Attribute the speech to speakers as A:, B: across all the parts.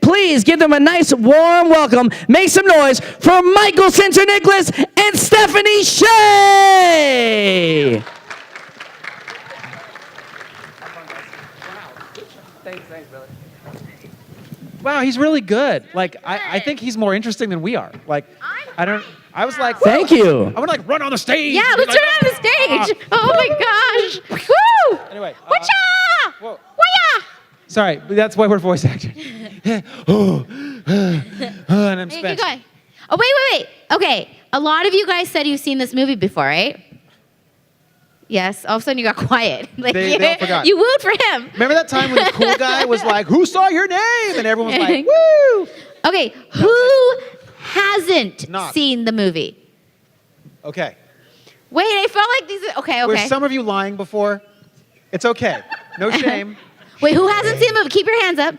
A: please give them a nice warm welcome. Make some noise for Michael Sinterniklaas and Stephanie Sheh.
B: Thanks, brother. Wow, he's really good. Like, I think he's more interesting than we are. Like, I was like,
A: thank you.
B: I want to like run on the stage.
C: Yeah, let's turn on the stage. Oh my gosh. Woo!
B: Anyway.
C: Whatcha?
B: Whoa.
C: Waya!
B: Sorry, but that's why we're voice actors. And I'm
C: Hey,
B: spent.
C: keep going. Oh, wait. Okay, a lot of you guys said you've seen this movie before, right? Yes, all of a sudden you got quiet. Like,
B: They all forgot.
C: You wooed for him.
B: Remember that time when the cool guy was like, "Who saw your name?" And everyone was like, "Woo!"
C: Okay, who hasn't
B: Not.
C: seen the movie?
B: Okay.
C: Wait, I felt like these. Okay.
B: Were some of you lying before? It's okay. No shame.
C: Wait, who hasn't seen the movie? Keep your hands up.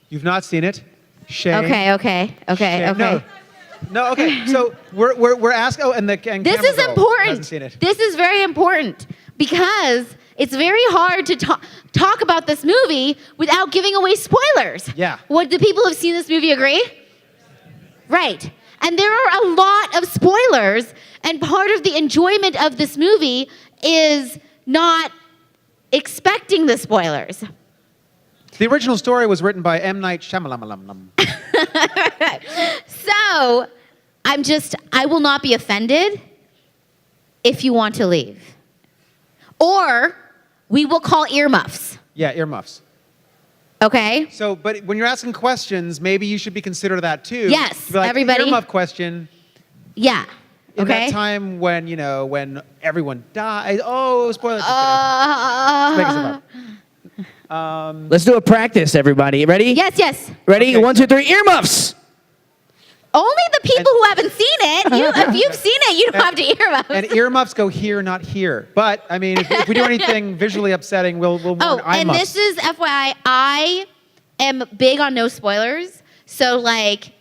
B: You've not seen it. Shame.
C: Okay.
B: Shame. No. Okay. So we're asking. Oh, and
C: This
B: camera
C: is
B: girl
C: important.
B: hasn't seen it.
C: This is very important because it's very hard to talk about this movie without giving away spoilers.
B: Yeah.
C: What do people who've seen this movie agree? Right. And there are a lot of spoilers, and part of the enjoyment of this movie is not expecting the spoilers.
B: The original story was written by M. Night Shyamalan.
C: So, I will not be offended if you want to leave. Or we will call earmuffs.
B: Yeah, earmuffs.
C: Okay?
B: So, but when you're asking questions, maybe you should be considered that too.
C: Yes,
B: To be like,
C: everybody.
B: Earmuff question.
C: Yeah.
B: In
C: Okay?
B: that time when, when everyone died. Oh, spoilers. Make us up.
A: Let's do a practice, everybody. Ready?
C: Yes.
A: Ready?
B: Okay.
A: 1, 2, 3, earmuffs.
C: Only the people who haven't seen it. If you've seen it, you don't have to earmuffs.
B: And earmuffs go here, not here. But, I mean, if we do anything visually upsetting, we'll warn
C: and
B: eyemuffs.
C: this is FYI, I am big on no spoilers. So, like,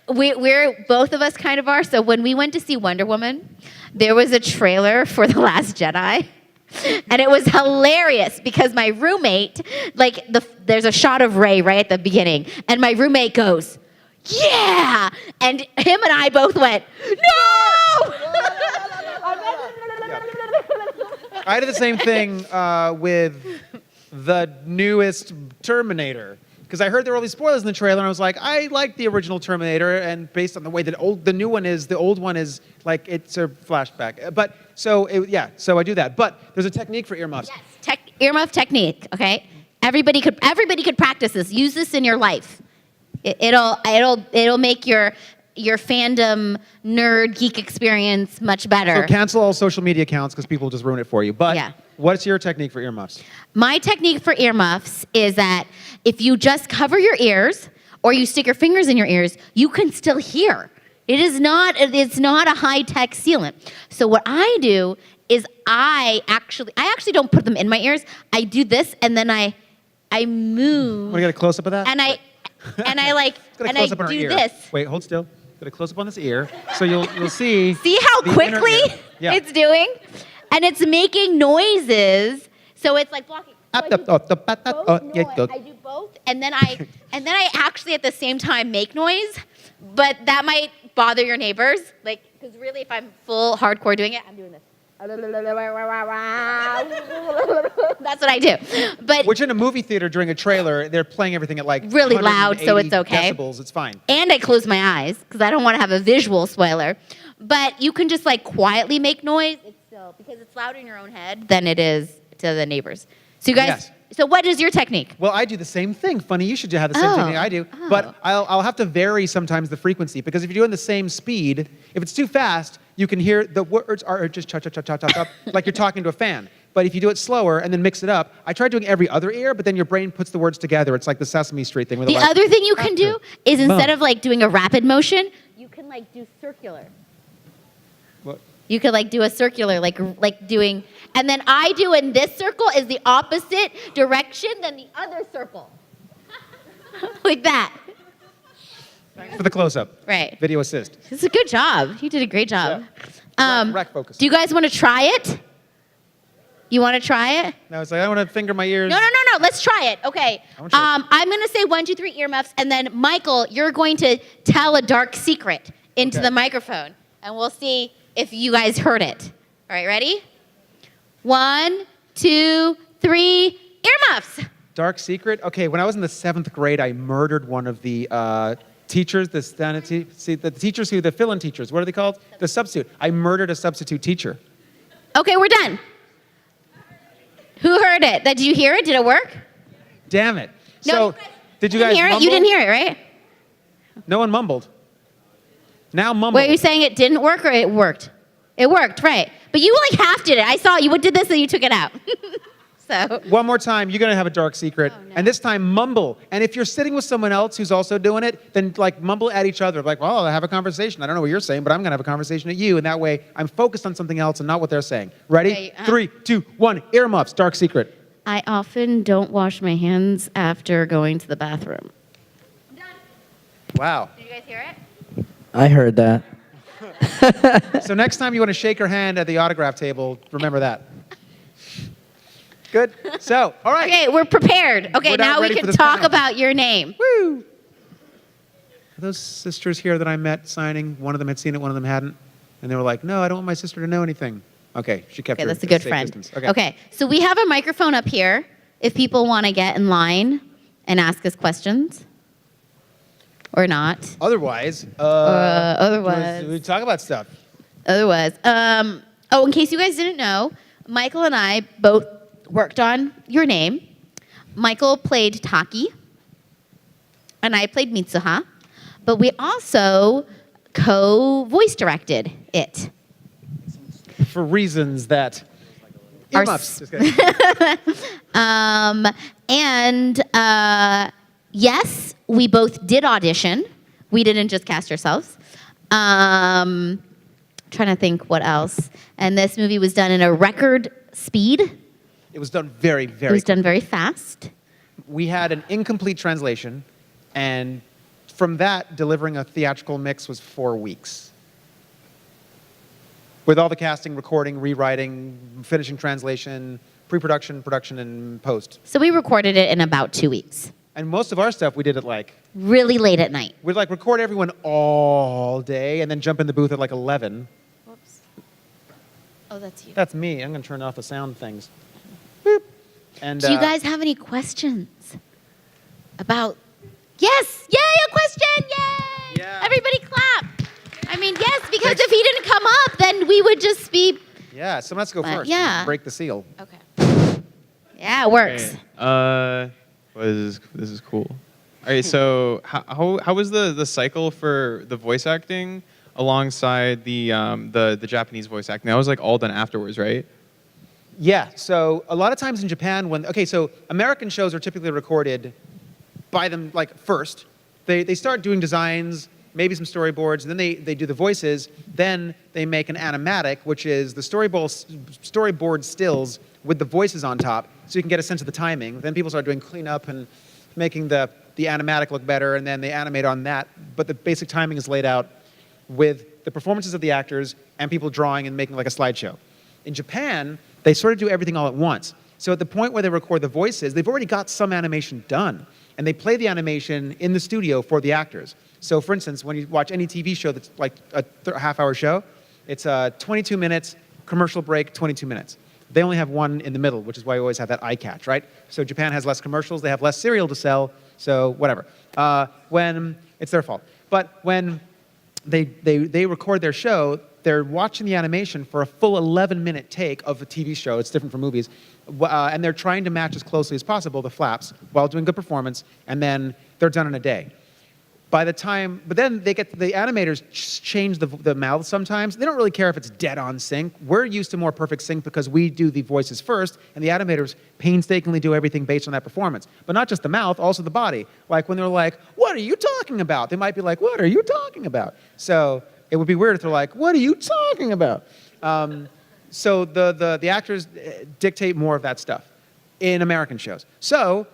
C: we're both of us kind of are. So when we went to see Wonder Woman, there was a trailer for The Last Jedi. And it was hilarious because my roommate, there's a shot of Rey right at the beginning. And my roommate goes, yeah! And him and I both went, no!
B: I did the same thing with the newest Terminator. Because I heard there were all these spoilers in the trailer, and I was like, I like the original Terminator, and based on the way that the new one is, the old one is like it's a flashback. But so I do that. But there's a technique for earmuffs.
C: Yes, earmuff technique. Okay, everybody could practice this. Use this in your life. It'll make your fandom nerd geek experience much better.
B: So cancel all social media accounts because people will just ruin it for you. But
C: Yeah.
B: What's your technique for earmuffs?
C: My technique for earmuffs is that if you just cover your ears or you stick your fingers in your ears, you can still hear. It's not a high-tech sealant. So what I do is I actually don't put them in my ears. I do this and then I move.
B: Want to get a close up of that?
C: And I do this.
B: Wait, hold still. Get a close up on this ear, so you'll see.
C: See how
B: the
C: quickly
B: inner ear. Yeah.
C: it's doing? And it's making noises, so it's like blocking. So I do both I do both, and then I actually at the same time make noise, but that might bother your neighbors, because really, if I'm full hardcore doing it, I'm doing this. That's what I do. But
B: Which in a movie theater during a trailer, they're playing everything at like
C: really loud, so it's
B: 180
C: okay.
B: decibels. It's fine.
C: And I close my eyes because I don't want to have a visual spoiler. But you can just quietly make noise. It's still because it's louder in your own head than it is to the neighbors. So you guys.
B: Yes.
C: So what is your technique?
B: Well, I do the same thing. Funny, you should have the same technique I do.
C: Oh.
B: But I'll have to vary sometimes the frequency because if you're doing the same speed, if it's too fast, you can hear the words are just cha-cha-cha-cha-cha, like you're talking to a fan. But if you do it slower and then mix it up, I try doing every other ear, but then your brain puts the words together. It's like the Sesame Street thing. Where
C: The other thing you can do is instead
B: Boom.
C: of doing a rapid motion, you can do circular.
B: What?
C: You could do a circular, like doing, and then I do in this circle is the opposite direction than the other circle. Like that.
B: For the close-up.
C: Right.
B: Video assist.
C: It's a good job. You did a great job.
B: Rec focus.
C: Do you guys want to try it? You want to try it?
B: No, it's like I want to finger my ears.
C: No. Let's try it. Okay. I'm going to say 1, 2, 3 earmuffs, and then Michael, you're going to tell a dark secret into the microphone, and we'll see if you guys heard it. All right, ready? 1, 2, 3 earmuffs.
B: Dark secret? Okay, when I was in the 7th grade, I murdered one of the teachers, the teachers the fill-in teachers, what are they called? The substitute. I murdered a substitute teacher.
C: Okay, we're done. Who heard it? Did you hear it? Did it work?
B: Damn it.
C: No,
B: So, did you guys
C: hear
B: mumble?
C: it? You didn't hear it, right?
B: No one mumbled. Now mumble.
C: Wait, are you saying it didn't work or it worked? It worked, right. But you like half did it. I saw you did this and you took it out. So.
B: One more time, you're going to have a dark secret.
C: Oh, no.
B: And this time, mumble. And if you're sitting with someone else who's also doing it, then like mumble at each other. Like, well, I'll have a conversation. I don't know what you're saying, but I'm going to have a conversation at you. And that way, I'm focused on something else and not what they're saying. Ready?
C: Okay,
B: 3, 2, 1. Earmuffs, dark secret.
C: I often don't wash my hands after going to the bathroom. I'm done.
B: Wow.
C: Did you guys hear it?
A: I heard that.
B: So next time you want to shake her hand at the autograph table, remember that. Good? So, all right.
C: Okay, we're prepared. Okay,
B: We're now
C: now we
B: ready for
C: can
B: this
C: talk
B: panel.
C: about your name.
B: Woo! Are those sisters here that I met signing? One of them had seen it, one of them hadn't. And they were like, no, I don't want my sister to know anything. Okay, she kept
C: Okay,
B: her
C: that's a good
B: safe
C: friend.
B: distance.
C: Okay, so we have a microphone up here if people want to get in line and ask us questions. Or not.
B: Otherwise, we talk about stuff.
C: Otherwise. In case you guys didn't know, Michael and I both worked on your name. Michael played Taki, and I played Mitsuha, but we also co-voice directed it.
B: For reasons that...
C: Our
B: Earmuffs. Just kidding.
C: Yes, we both did audition. We didn't just cast ourselves. Trying to think what else. And this movie was done in a record speed.
B: It was done very,
C: It
B: very
C: was done very fast.
B: We had an incomplete translation, and from that, delivering a theatrical mix was 4 weeks. With all the casting, recording, rewriting, finishing translation, pre-production, production, and post.
C: So we recorded it in about 2 weeks.
B: And most of our stuff, we did it like...
C: Really late at night.
B: We'd like record everyone all day, and then jump in the booth at like 11.
C: Whoops. Oh, that's you.
B: That's me. I'm going to turn off the sound things. Boop. And,
C: Do you guys have any questions about... Yes! Yay, a question! Yay!
B: Yeah.
C: Everybody clap. I mean, yes, because
B: Thanks.
C: if he didn't come up, then we would just be...
B: Yeah, so let's go first.
C: yeah.
B: Break the seal.
C: Okay. Yeah, it works.
D: Okay. This is cool. All right, so how was the cycle for the voice acting alongside the Japanese voice acting? That was like all done afterwards, right?
B: Yeah, so a lot of times in Japan, so American shows are typically recorded by them, like, first. They start doing designs, maybe some storyboards, and then they do the voices. Then they make an animatic, which is the storyboard stills with the voices on top, so you can get a sense of the timing. Then people start doing cleanup and making the animatic look better, and then they animate on that. But the basic timing is laid out with the performances of the actors and people drawing and making like a slideshow. In Japan, they sort of do everything all at once. So at the point where they record the voices, they've already got some animation done, and they play the animation in the studio for the actors. So for instance, when you watch any TV show that's like a half-hour show, it's 22 minutes, commercial break, 22 minutes. They only have one in the middle, which is why you always have that eye catch, right? So Japan has less commercials, they have less cereal to sell, so whatever. When it's their fault. But when they record their show, they're watching the animation for a full 11-minute take of a TV show. It's different from movies. And they're trying to match as closely as possible the flaps while doing good performance, and then they're done in a day. But then the animators change the mouths sometimes. They don't really care if it's dead on sync. We're used to more perfect sync because we do the voices first, and the animators painstakingly do everything based on that performance. But not just the mouth, also the body. Like when they're like, what are you talking about? They might be like, what are you talking about? So it would be weird if they're like, what are you talking about? So the actors dictate more of that stuff in American shows. So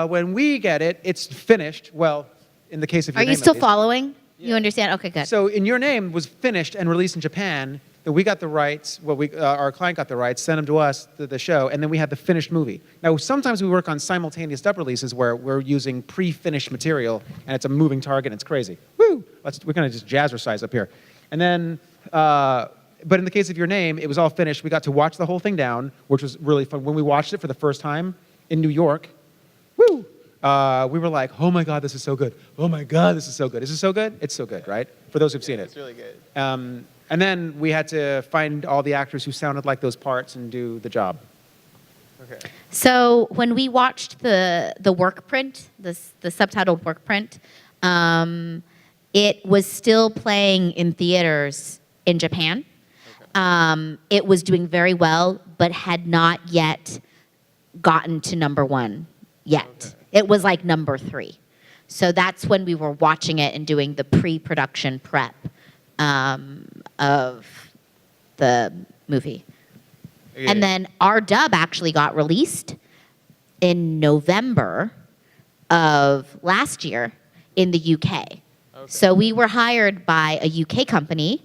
B: when we get it, it's finished. Well, in the case of Your
C: Are
B: Name,
C: you still
B: at least.
C: following? You understand? Okay, good.
B: So In Your Name was finished and released in Japan. we got the rights. Well, our client got the rights, sent them to us, the show, and then we had the finished movie. Now, sometimes we work on simultaneous dub releases where we're using pre-finished material, and it's a moving target, and it's crazy. Woo! We're gonna just jazzercise up here, and then. But in the case of Your Name, it was all finished. We got to watch the whole thing down, which was really fun. When we watched it for the first time in New York, woo! We were like, oh my God, this is so good. Oh my God, this is so good. Is it so good? It's so good, right? For those who've seen it.
D: It's really good.
B: And then we had to find all the actors who sounded like those parts and do the job.
D: Okay.
C: So when we watched the work print, the subtitled work print, it was still playing in theaters in Japan. Okay. It was doing very well, but had not yet gotten to #1 yet. Okay. It was like #3. So that's when we were watching it and doing the pre-production prep of the movie.
D: Okay.
C: And then our dub actually got released in November of last year in the UK. Okay. So we were hired by a UK company,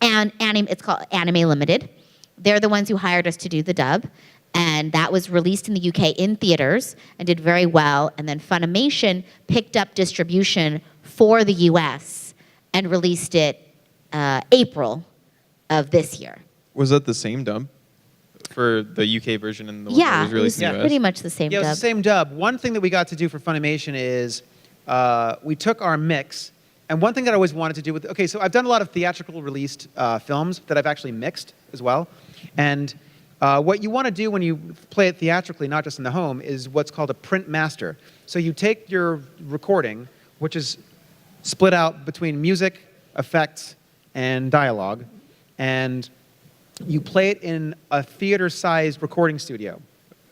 C: and it's called Anime Limited. They're the ones who hired us to do the dub. And that was released in the UK in theaters and did very well. And then Funimation picked up distribution for the US and released it April of this year.
D: Was that the same dub for the UK version and the one that was released in the US?
C: Pretty much the same dub.
B: Yeah, it was the same dub. One thing that we got to do for Funimation is we took our mix, and one thing that I always wanted to do with, okay, so I've done a lot of theatrical released films that I've actually mixed as well. And what you want to do when you play it theatrically, not just in the home, is what's called a print master. So you take your recording, which is split out between music, effects, and dialogue, and you play it in a theater-sized recording studio.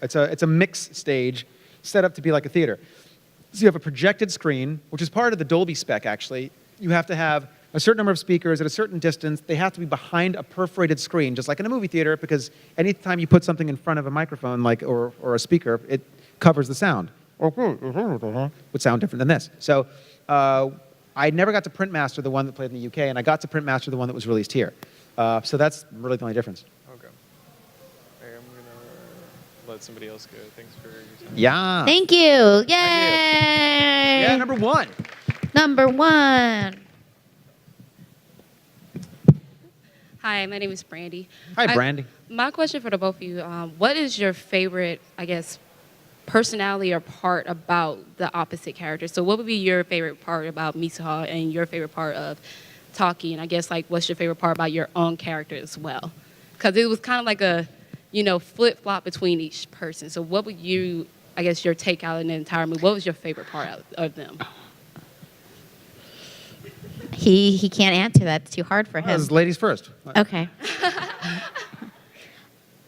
B: It's a mix stage set up to be like a theater. So you have a projected screen, which is part of the Dolby spec, actually. You have to have a certain number of speakers at a certain distance. They have to be behind a perforated screen, just like in a movie theater, because anytime you put something in front of a microphone or a speaker, it covers the sound. Would sound different than this. So I never got to print master the one that played in the UK, and I got to print master the one that was released here. So that's really the only difference.
D: Okay. Hey, I'm going to let somebody else go. Thanks for your time.
B: Yeah.
C: Thank you. Yay!
B: Yeah, #1.
C: #1.
E: Hi, my name is Brandy.
B: Hi, Brandy.
E: My question for the both of you, what is your favorite, I guess, personality or part about the opposite character? So what would be your favorite part about Mitsuha and your favorite part of Taki? And I guess, like, what's your favorite part about your own character as well? Because it was kind of like a, flip-flop between each person. So what would you, I guess, your take out in the entire movie, what was your favorite part of them?
C: He can't answer that. It's too hard for him.
B: Ladies first.
C: Okay.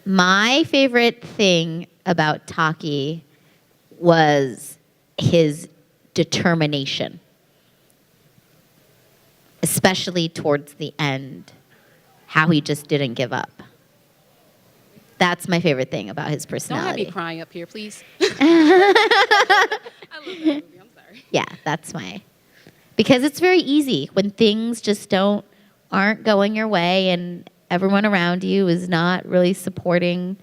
C: My favorite thing about Taki was his determination, especially towards the end, how he just didn't give up. That's my favorite thing about his
E: Don't have
C: personality.
E: me crying up here, please. I love that movie. I'm sorry.
C: Yeah, that's because it's very easy when things just aren't going your way and everyone around you is not really supporting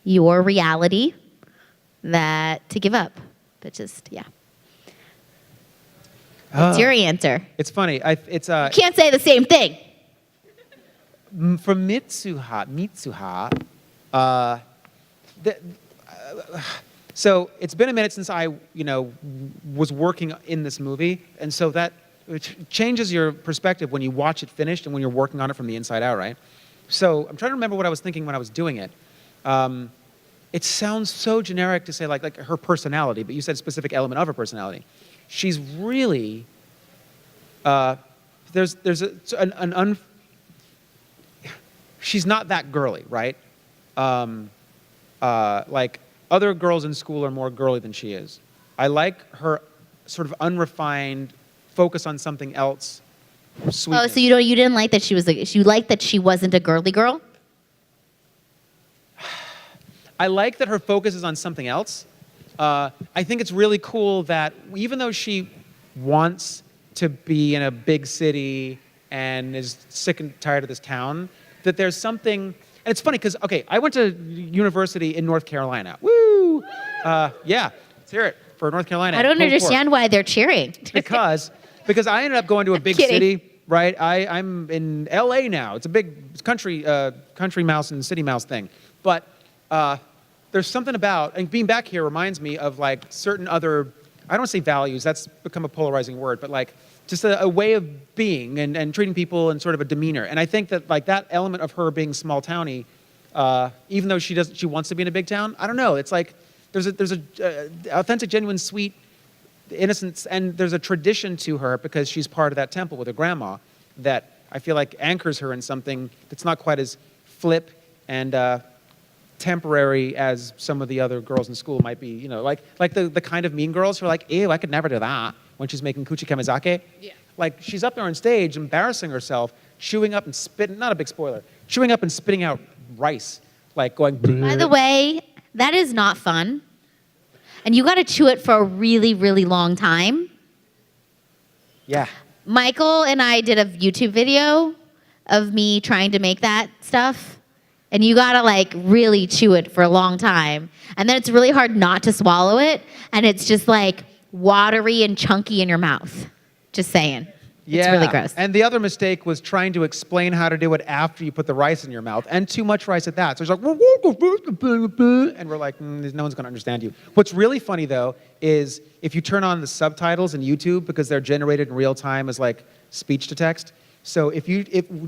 C: your reality, that to give up. But just, yeah. What's your answer?
B: It's funny.
C: You can't say the same thing.
B: For Mitsuha, so it's been a minute since I, was working in this movie, and so that changes your perspective when you watch it finished and when you're working on it from the inside out, right? So I'm trying to remember what I was thinking when I was doing it. It sounds so generic to say like her personality, but you said a specific element of her personality. She's really she's not that girly, right? Like other girls in school are more girly than she is. I like her sort of unrefined focus on something else. Sweetness.
C: Oh, so you didn't like that you liked that she wasn't a girly girl?
B: I like that her focus is on something else. I think it's really cool that even though she wants to be in a big city and is sick and tired of this town, that there's something, and it's funny because, okay, I went to university in North Carolina. Woo! Yeah, let's hear it for North Carolina.
C: I don't
B: Pulled
C: understand why they're cheering.
B: because I ended up going to a big
C: Kidding.
B: city, right? I'm in LA now. It's a big country mouse and city mouse thing. But there's something about, and being back here reminds me of like certain other, I don't want to say values, that's become a polarizing word, but like just a way of being and treating people and sort of a demeanor. And I think that like that element of her being small towny, even though she wants to be in a big town, I don't know. It's like there's a authentic, genuine, sweet innocence, and there's a tradition to her because she's part of that temple with her grandma that I feel like anchors her in something that's not quite as flip and temporary as some of the other girls in school might be. You know, like the kind of mean girls who are like, ew, I could never do that when she's making kuchi kamizake.
E: Yeah.
B: Like she's up there on stage embarrassing herself, chewing up and spitting, not a big spoiler, chewing up and spitting out rice, like going.
C: By the way, that is not fun. And you got to chew it for a really, really long time.
B: Yeah.
C: Michael and I did a YouTube video of me trying to make that stuff. And you got to like really chew it for a long time. And then it's really hard not to swallow it. And it's just like watery and chunky in your mouth. Just saying.
B: Yeah.
C: It's really gross.
B: And the other mistake was trying to explain how to do it after you put the rice in your mouth, and too much rice at that. So it's like, and we're like, no one's going to understand you. What's really funny though is if you turn on the subtitles in YouTube, because they're generated in real time as like speech to text. So if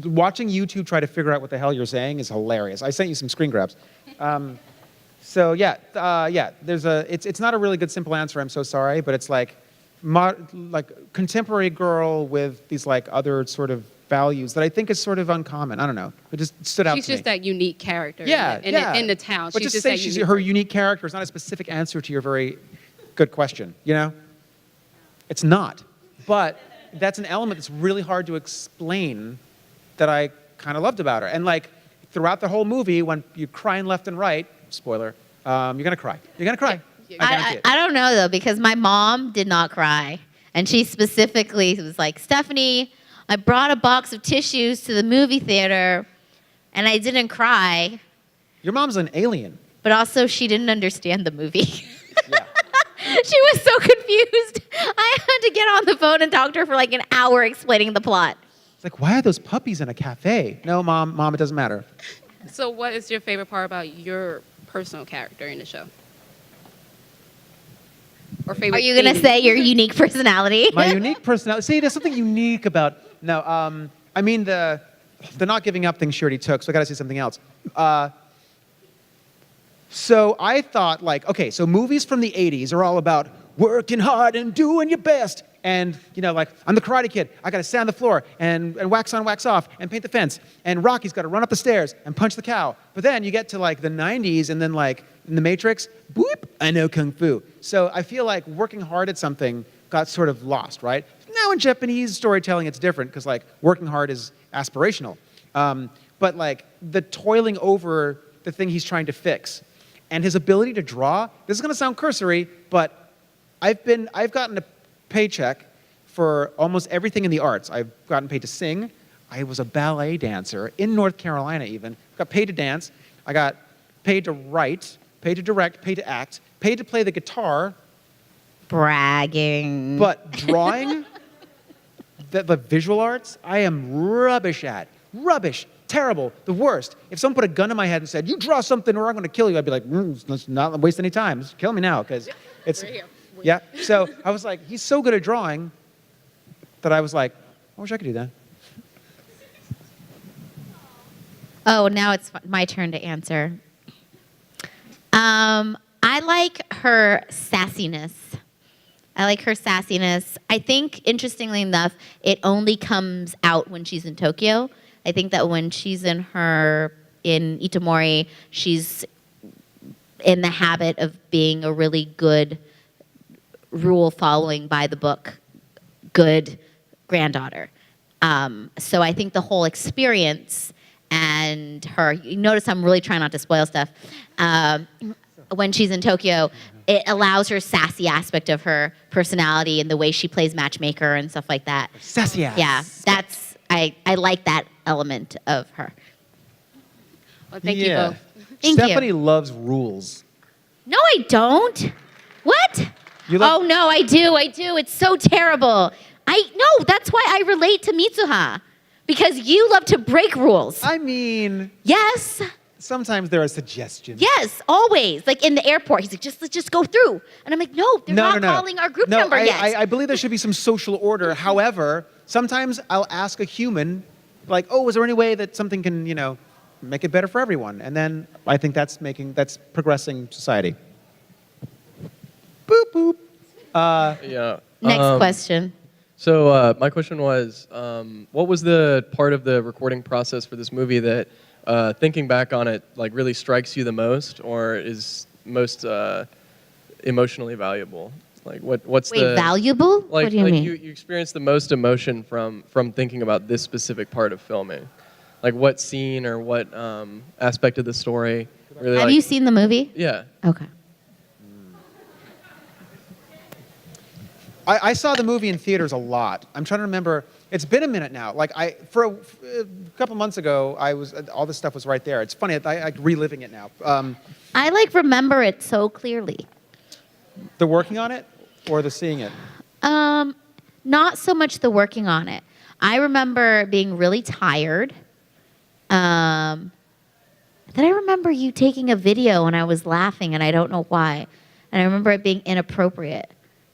B: watching YouTube try to figure out what the hell you're saying is hilarious. I sent you some screen grabs. So yeah, it's not a really good simple answer. I'm so sorry, but it's like contemporary girl with these like other sort of values that I think is sort of uncommon. I don't know. It just stood out to me.
E: She's just that unique character
B: Yeah,
E: in the town.
B: But
E: She's
B: just
E: just
B: say
E: that
B: she's
E: unique
B: her unique character is not a specific answer to your very good question, you know? It's not. But that's an element that's really hard to explain that I kind of loved about her. And like throughout the whole movie, when you're crying left and right, spoiler, you're going to cry. You're going to cry. I guarantee it.
C: I don't know though, because my mom did not cry. And she specifically was like, Stephanie, I brought a box of tissues to the movie theater and I didn't cry.
B: Your mom's an alien.
C: But also she didn't understand the movie.
B: Yeah.
C: She was so confused. I had to get on the phone and talk to her for like an hour explaining the plot.
B: It's like, why are those puppies in a cafe? No, mom, it doesn't matter.
E: So what is your favorite part about your personal character in the show? Or favorite
C: Are you going to
E: thing?
C: say your unique personality?
B: My unique personality. See, there's something unique about. No, I mean the not giving up thing she already took. So I got to say something else. So I thought like, okay, so movies from the '80s are all about working hard and doing your best, and you know, like I'm the Karate Kid. I got to stand on the floor and wax on, wax off, and paint the fence. And Rocky's got to run up the stairs and punch the cow. But then you get to like the '90s, and then like in the Matrix, boop, I know kung fu. So I feel like working hard at something got sort of lost, right? Now in Japanese storytelling, it's different because like working hard is aspirational. But like the toiling over the thing he's trying to fix and his ability to draw, this is going to sound cursory, but I've gotten a paycheck for almost everything in the arts. I've gotten paid to sing. I was a ballet dancer in North Carolina even. Got paid to dance. I got paid to write, paid to direct, paid to act, paid to play the guitar.
C: Bragging.
B: But drawing, the visual arts, I am rubbish at. Rubbish. Terrible. The worst. If someone put a gun in my head and said, you draw something or I'm going to kill you, I'd be like, let's not waste any time. Just kill me now because it's...
E: We're here.
B: Yeah. So I was like, he's so good at drawing that I was like, I wish I could do that.
C: Oh, now it's my turn to answer. I like her sassiness. I think, interestingly enough, it only comes out when she's in Tokyo. I think that when she's in Itomori, she's in the habit of being a really good rule following by the book, good granddaughter. So I think the whole experience and her, you notice I'm really trying not to spoil stuff. When she's in Tokyo, it allows her sassy aspect of her personality and the way she plays matchmaker and stuff like that.
B: Sassy ass.
C: Yeah, I like that element of her.
E: Well, thank you both.
C: Thank you.
B: Stephanie loves rules.
C: No, I don't. What?
B: You love-
C: Oh no, I do. It's so terrible. No, that's why I relate to Mitsuha. Because you love to break rules.
B: I mean,
C: Yes.
B: sometimes there are suggestions.
C: Yes, always. Like in the airport, he's like, let's just go through. And I'm like, no, they're not calling our group number yet.
B: I believe there should be some social order. However, sometimes I'll ask a human, like, oh, is there any way that something can, make it better for everyone? And then I think that's progressing society. Boop, boop.
F: Yeah.
C: Next question.
F: So my question was, what was the part of the recording process for this movie that, thinking back on it, like really strikes you the most, or is most emotionally valuable? Like what's
C: Wait,
F: the
C: valuable?
F: Like,
C: What do you mean?
F: You experienced the most emotion from thinking about this specific part of filming. Like what scene or what aspect of the story really?
C: Have you seen the movie?
F: Yeah.
C: Okay.
B: I saw the movie in theaters a lot. I'm trying to remember. It's been a minute now. Like for a couple months ago, all this stuff was right there. It's funny. I'm reliving it now.
C: I remember it so clearly.
B: The working on it or the seeing it?
C: Not so much the working on it. I remember being really tired. Then I remember you taking a video and I was laughing and I don't know why. And I remember it being inappropriate.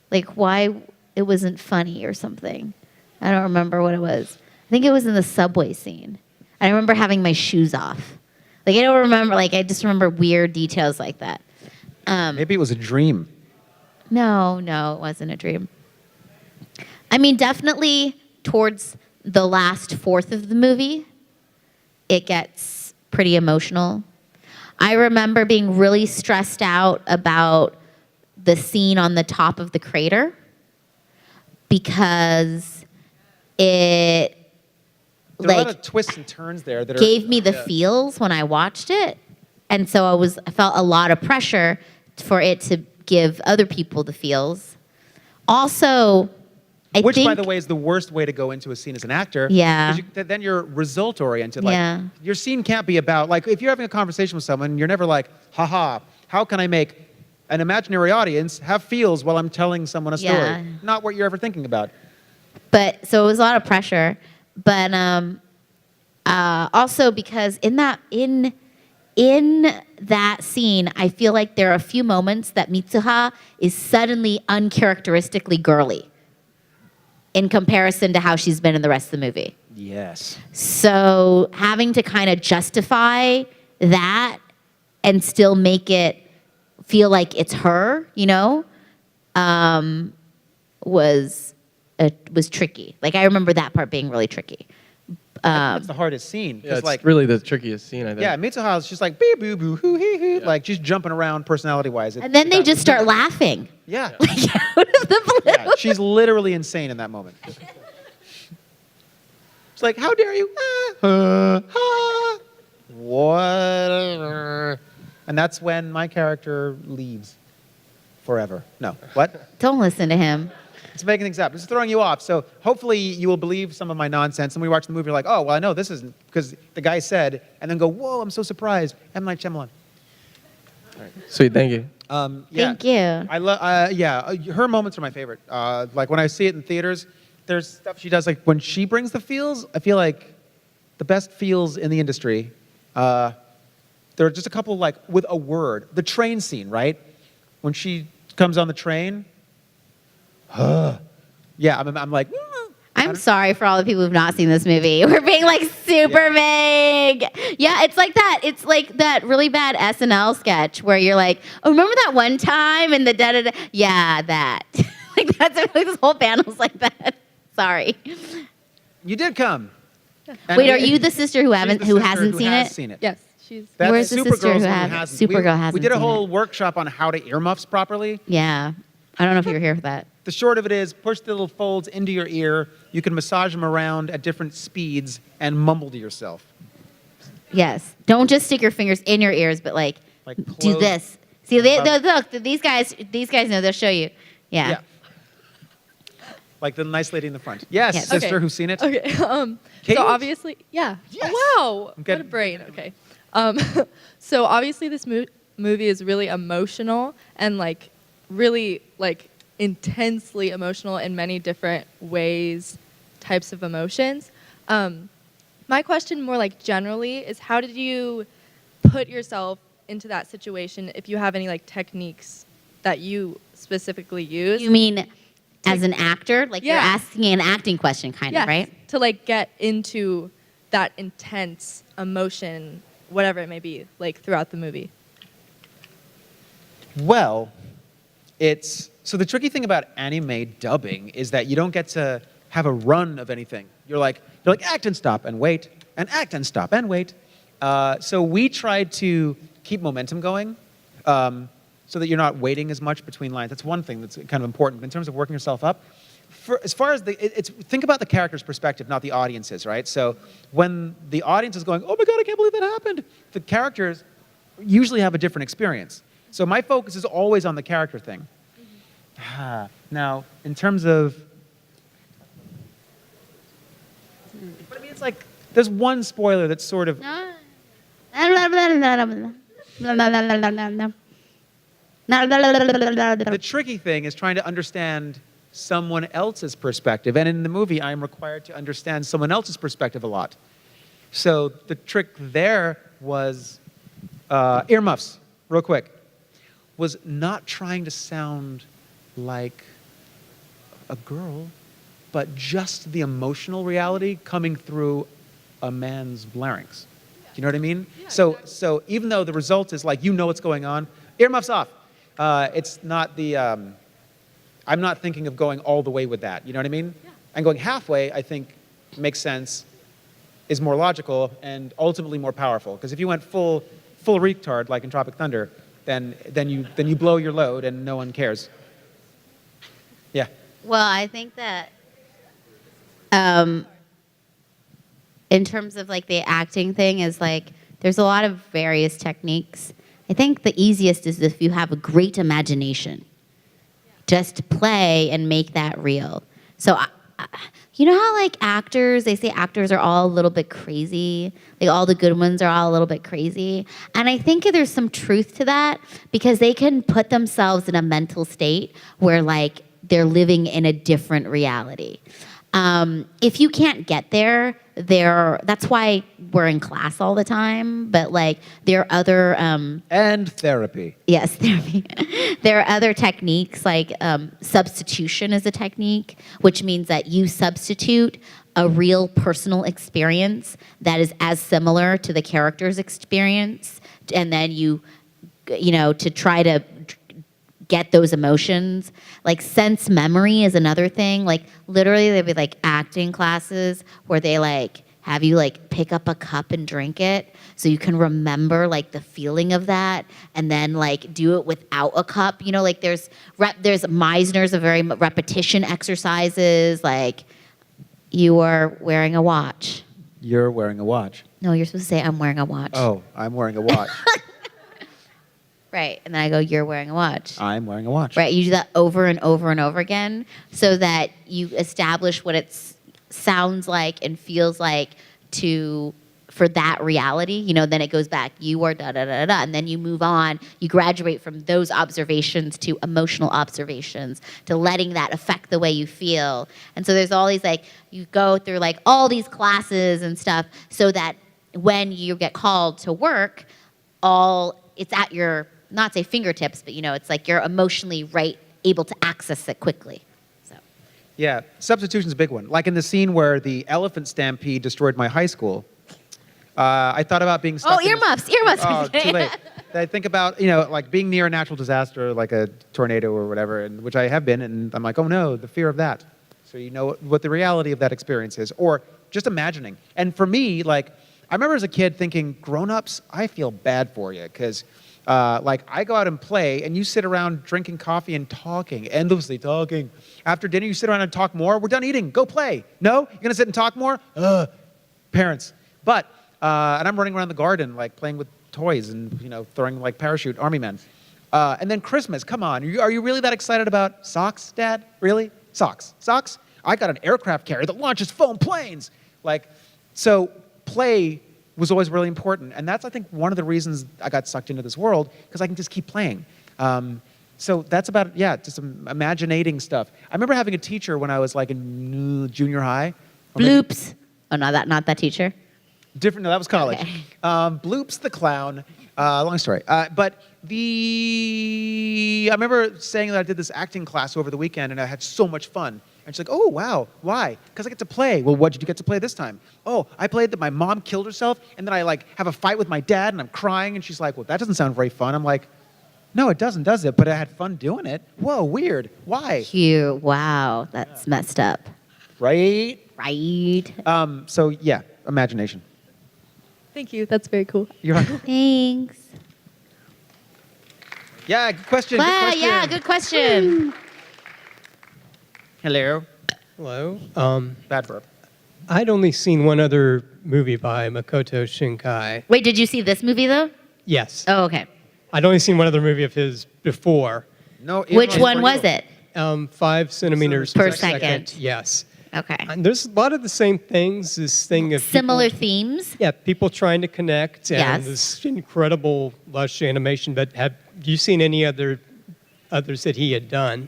C: Like why it wasn't funny or something. I don't remember what it was. I think it was in the subway scene. I remember having my shoes off. Like I don't remember, I just remember weird details like that.
B: Maybe it was a dream.
C: No, it wasn't a dream. I mean, definitely towards the last fourth of the movie, it gets pretty emotional. I remember being really stressed out about the scene on the top of the crater because it
B: There are a lot of twists and turns there that
C: gave me the feels when I watched it. And so I felt a lot of pressure for it to give other people the feels. Also,
B: Which,
C: think,
B: by the way, is the worst way to go into a scene as an actor.
C: Yeah.
B: 'Cause then you're result oriented.
C: Yeah.
B: Your scene can't be about, if you're having a conversation with someone, you're never like, haha, how can I make an imaginary audience have feels while I'm telling someone a story?
C: Yeah.
B: Not what you're ever thinking about.
C: But so it was a lot of pressure. But also because in that scene, I feel like there are a few moments that Mitsuha is suddenly uncharacteristically girly in comparison to how she's been in the rest of the movie.
B: Yes.
C: So having to kind of justify that and still make it feel like it's her, was tricky. I remember that part being really tricky.
B: That's the hardest scene.
F: Yeah,
B: 'cause,
F: it's really the trickiest scene, I think.
B: Yeah, Mitsuha is just like, bee boo boo, hoo hee hoo. She's jumping around personality-wise.
C: And then they just start laughing.
B: Yeah.
C: Out of the blue.
B: Yeah, she's literally insane in that moment. It's like, how dare you? Whatever. And that's when my character leaves forever. No, what?
C: Don't listen to him.
B: It's making things up. It's throwing you off. So hopefully you will believe some of my nonsense. And when we watch the movie, you're like, oh, well, I know this isn't because the guy said, and then go, whoa, I'm so surprised. M. Night Shyamalan.
F: Sweet, thank you.
B: Yeah.
C: Thank you.
B: I love, her moments are my favorite. When I see it in theaters, there's stuff she does. When she brings the feels, I feel like the best feels in the industry. There are just a couple with a word. The train scene, right? When she comes on the train. Yeah, I'm like.
C: I'm sorry for all the people who've not seen this movie. We're being super vague. Yeah, it's like that. It's like that really bad SNL sketch where you're like, oh, remember that one time and the da-da-da? Yeah, that. This whole panel's like that. Sorry.
B: You did come. And
C: Wait, are you the sister who
B: she's
C: hasn't
B: the sister
C: seen
B: who has
C: it?
B: seen it.
E: Yes, she's.
B: That's
C: Where's the sister
B: Supergirl's
C: who
B: one
C: hasn't? Supergirl hasn't
B: We did a
C: seen
B: whole
C: it.
B: workshop on how to earmuffs properly.
C: Yeah. I don't know if you were here for that.
B: The short of it is, push the little folds into your ear. You can massage them around at different speeds and mumble to yourself.
C: Yes. Don't just stick your fingers in your ears, but do
B: close-
C: this. See, look, these guys know. They'll show you. Yeah.
B: Like the nice lady in the front. Yes,
C: Yes.
B: sister
E: Okay.
B: who's seen it.
E: Okay.
B: Kate?
E: So obviously, yeah.
B: Yes.
E: Oh, wow.
B: Okay.
E: What a brain. Okay.
G: Um, so obviously this movie is really emotional and like really like intensely emotional in many different ways, types of emotions. My question more like generally is how did you put yourself into that situation if you have any like techniques that you specifically use?
C: You mean as an actor? Like
G: Yeah.
C: you're asking an acting question kind
G: Yes,
C: of, right?
G: to like get into that intense emotion, whatever it may be, like throughout the movie.
B: Well, so the tricky thing about anime dubbing is that you don't get to have a run of anything. You're like act and stop and wait, and act and stop and wait. So we tried to keep momentum going, so that you're not waiting as much between lines. That's one thing that's kind of important in terms of working yourself up. As far as think about the character's perspective, not the audience's, right? So when the audience is going, oh my God, I can't believe that happened, the characters usually have a different experience. So my focus is always on the character thing. Now, in terms of, but I mean, it's like, there's one spoiler that's sort of, the tricky thing is trying to understand someone else's perspective. And in the movie, I'm required to understand someone else's perspective a lot. So the trick there was, earmuffs, real quick, was not trying to sound like a girl, but just the emotional reality coming through a man's larynx. Do you know what I mean? So even though the result is like, you know what's going on, earmuffs off. It's not the, I'm not thinking of going all the way with that. You know what I mean? Yeah. And going halfway, I think, makes sense, is more logical, and ultimately more powerful. Because if you went full retard, like in Tropic Thunder, then you blow your load and no one cares. Yeah.
C: Well, I think that in terms of like the acting thing is like there's a lot of various techniques. I think the easiest is if you have a great imagination. Just play and make that real. So you know how like actors, they say actors are all a little bit crazy. Like all the good ones are all a little bit crazy. And I think there's some truth to that because they can put themselves in a mental state where like they're living in a different reality. If you can't get there, that's why we're in class all the time. But like there are other
B: and therapy.
C: Yes, therapy. There are other techniques like substitution is a technique, which means that you substitute a real personal experience that is as similar to the character's experience, and then you know, to try to get those emotions. Like sense memory is another thing. Like literally there'd be like acting classes where they like have you like pick up a cup and drink it so you can remember like the feeling of that and then like do it without a cup. You know, like there's Meisner's a very repetition exercises, like you are wearing a watch.
B: You're wearing a watch.
C: No, you're supposed to say I'm wearing a watch.
B: Oh, I'm wearing a watch.
C: Right, and then I go, you're wearing a watch.
B: I'm wearing a watch.
C: Right, you do that over and over and over again so that you establish what it sounds like and feels like for that reality. You know, then it goes back, you are da-da-da-da, and then you move on. You graduate from those observations to emotional observations, to letting that affect the way you feel. And so there's all these, like, you go through, like, all these classes and stuff so that when you get called to work, it's at your, not say fingertips, but you know, it's like you're emotionally able to access it quickly. So.
B: Yeah, substitution's a big one. Like in the scene where the elephant stampede destroyed my high school, I thought about being stuck
C: earmuffs.
B: Oh, too late. I think about, you know, like being near a natural disaster, like a tornado or whatever, and which I have been, and I'm like, oh no, the fear of that. So you know what the reality of that experience is, or just imagining. And for me, like, I remember as a kid thinking, grown-ups, I feel bad for you, because like I go out and play, and you sit around drinking coffee and talking, endlessly talking. After dinner, you sit around and talk more. We're done eating. Go play. No? You're gonna sit and talk more? Parents. But and I'm running around the garden, like playing with toys and you know throwing like parachute army men. And then Christmas. Come on, are you really that excited about socks, Dad? Really? Socks? I got an aircraft carrier that launches foam planes. Like, so play was always really important. And that's, I think, one of the reasons I got sucked into this world, because I can just keep playing. So that's about, just imaginating stuff. I remember having a teacher when I was like in junior high.
C: Bloops. Oh, not that teacher.
B: Different, no, that was college.
C: Okay.
B: Bloops the clown. Long story. But I remember saying that I did this acting class over the weekend and I had so much fun. And she's like, oh, wow, why? Because I get to play. Well, what did you get to play this time? Oh, I played that my mom killed herself and then I like have a fight with my dad and I'm crying and she's like, well, that doesn't sound very fun. I'm like, no, it doesn't, does it? But I had fun doing it. Whoa, weird. Why?
C: Cute. Wow, that's messed up.
B: Right?
C: Right.
B: So yeah, imagination.
G: Thank you. That's very cool.
B: You're welcome.
C: Thanks.
B: Yeah, good question.
C: Wow,
B: Good question.
C: yeah, good question.
B: Hello.
H: Hello.
B: Bad burp.
H: I'd only seen one other movie by Makoto Shinkai.
C: Wait, did you see this movie though?
H: Yes.
C: Oh, okay.
H: I'd only seen one other movie of his before.
B: No.
C: Which
B: Earmuffs
C: one
B: for
C: was
B: you.
C: it?
H: 5 centimeters
C: Per second.
H: Yes.
C: Okay.
H: And there's a lot of the same things. This thing of
C: Similar
H: people,
C: themes.
H: yeah, people trying to connect and
C: Yes.
H: this incredible lush animation. But have you seen any others that he had done?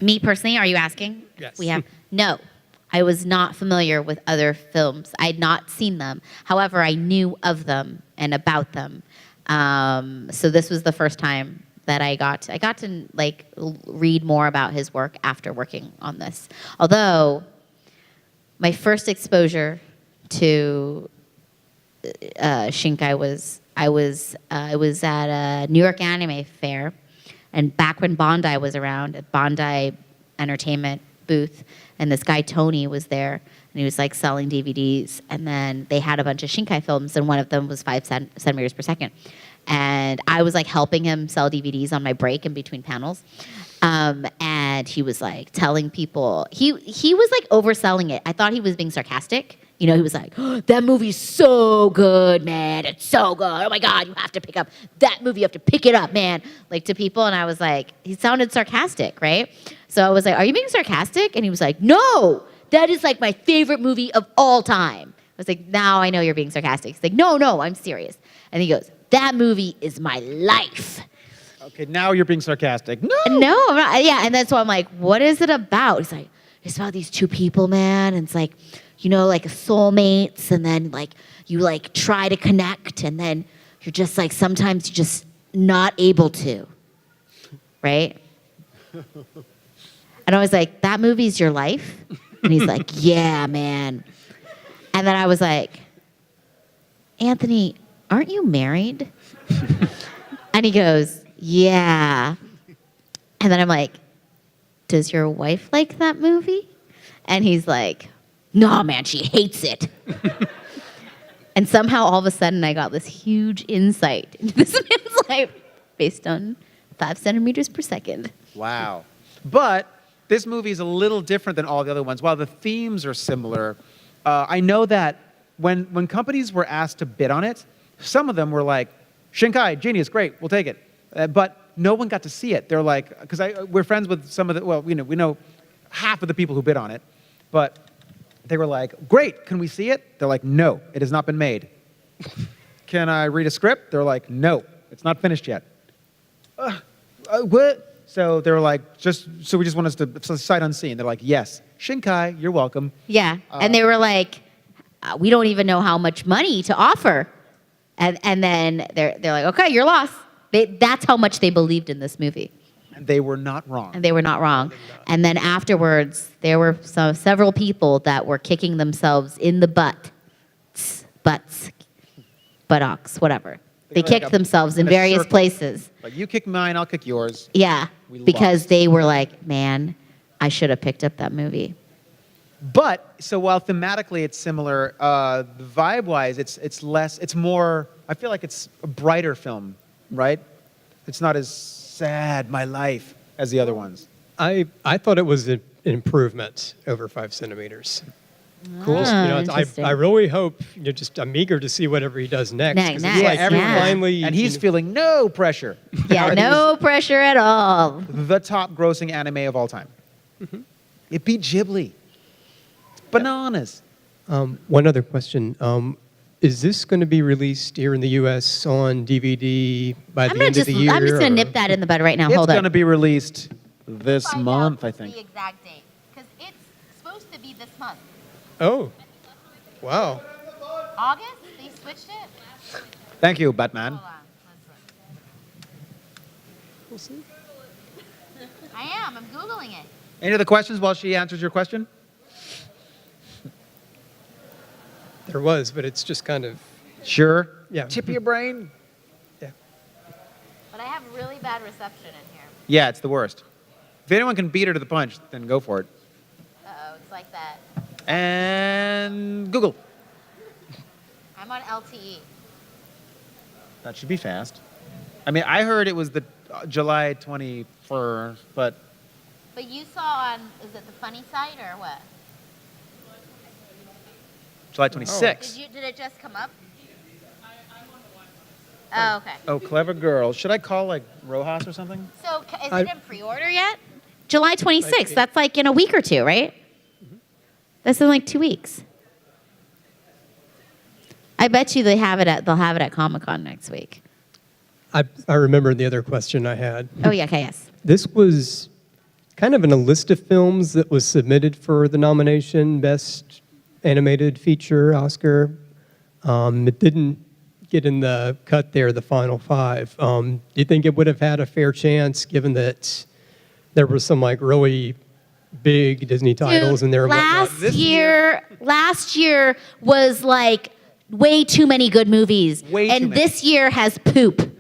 C: Me personally, are you asking?
H: Yes.
C: We have no. I was not familiar with other films. I had not seen them. However, I knew of them and about them. So this was the first time that I got to like read more about his work after working on this. Although my first exposure to Shinkai was I was at a New York Anime Fair, and back when Bandai was around, at Bandai Entertainment booth, and this guy Tony was there, and he was like selling DVDs, and then they had a bunch of Shinkai films, and one of them was 5 centimeters per second. And I was like helping him sell DVDs on my break in between panels. And he was like telling people, he was like overselling it. I thought he was being sarcastic. You know, he was like, oh, that movie's so good, man. It's so good. Oh my God, you have to pick up that movie. You have to pick it up, man. Like to people. And I was like, he sounded sarcastic, right? So I was like, are you being sarcastic? And he was like, no, that is like my favorite movie of all time. I was like, now I know you're being sarcastic. He's like, no, I'm serious. And he goes, that movie is my life.
B: Okay, now you're being sarcastic. No.
C: No, I'm not. Yeah, and then so I'm like, what is it about? He's like, it's about these two people, man. And it's like, you know, like soulmates. And then like you like try to connect. And then you're just like, sometimes you're just not able to. Right? And I was like, that movie's your life? And he's like, yeah, man. And then I was like, Anthony, aren't you married? And he goes, yeah. And then I'm like, does your wife like that movie? And he's like, no, man, she hates it. And somehow all of a sudden I got this huge insight into this man's life based on 5 centimeters per second.
B: Wow. But this movie is a little different than all the other ones. While the themes are similar, I know that when companies were asked to bid on it, some of them were like, Shinkai, genius, great, we'll take it. But no one got to see it. They're like, because we're friends with some of the, well, we know half of the people who bid on it, but they were like, great, can we see it? They're like, no, it has not been made. Can I read a script? They're like, no, it's not finished yet. What? So they were like, so we just want us to sight unseen. They're like, yes, Shinkai, you're welcome.
C: Yeah, and they were like, we don't even know how much money to offer. And then they're like, okay, you're lost. That's how much they believed in this movie.
B: And they were not wrong.
C: And they were not wrong. And then afterwards, there were several people that were kicking themselves in the buttocks, whatever. They
B: Like
C: kicked themselves in
B: a
C: various
B: circle.
C: places.
B: Like, you kick mine, I'll kick yours.
C: Yeah,
B: We
C: because
B: lost.
C: they were like, man, I should have picked up that movie.
B: But, so while thematically it's similar, vibe-wise, it's less, it's more, I feel like it's a brighter film, right? It's not as sad, my life, as the other ones.
H: I thought it was an improvement over 5 centimeters.
B: Cool.
H: Just, you know,
C: Interesting.
H: I really hope, I'm eager to see whatever he does next. 'cause
C: Next,
H: it's like
C: yeah.
H: finally,
B: And he's feeling no pressure.
C: Yeah, no pressure at all.
B: The top grossing anime of all time. It beat Ghibli. Bananas.
H: One other question. Is this going to be released here in the U.S. on DVD by the end of the year?
C: I'm just gonna
H: or-
C: nip that in the bud right now.
B: It's
C: Hold
B: going
C: on.
B: to be released this month, I think.
C: The exact date, because it's supposed to be this month.
H: Oh, wow.
C: August? They switched it.
B: Thank you, Batman.
C: Hold on. I am. I'm googling it.
B: Any other questions while she answers your question?
H: There was, but it's just kind of,
B: Sure.
H: Yeah.
B: Tip of your brain?
H: yeah.
C: But I have really bad reception in here.
B: Yeah, it's the worst. If anyone can beat her to the punch, then go for it.
C: Uh-oh, it's like that.
B: And Google.
C: I'm on LTE.
B: That should be fast. I mean, I heard it was the July 21st, but
C: But you saw on, is it the funny site or what?
B: July 26th.
C: Did it just come up? Oh, okay.
B: Oh, clever girl. Should I call like Rojas or something?
C: So is it in pre-order yet? July 26th. That's like in a week or two, right? That's in like 2 weeks. I bet you they'll have it at Comic-Con next week.
H: I remember the other question I had.
C: Oh yeah, okay, yes.
H: This was kind of in a list of films that was submitted for the nomination, Best Animated Feature Oscar. It didn't get in the cut there, the final five. Do you think it would have had a fair chance, given that there were some like really big Disney titles in there? and whatnot?
C: Last year was like way too many good movies.
B: Way too
C: and
B: many.
C: this year has poop.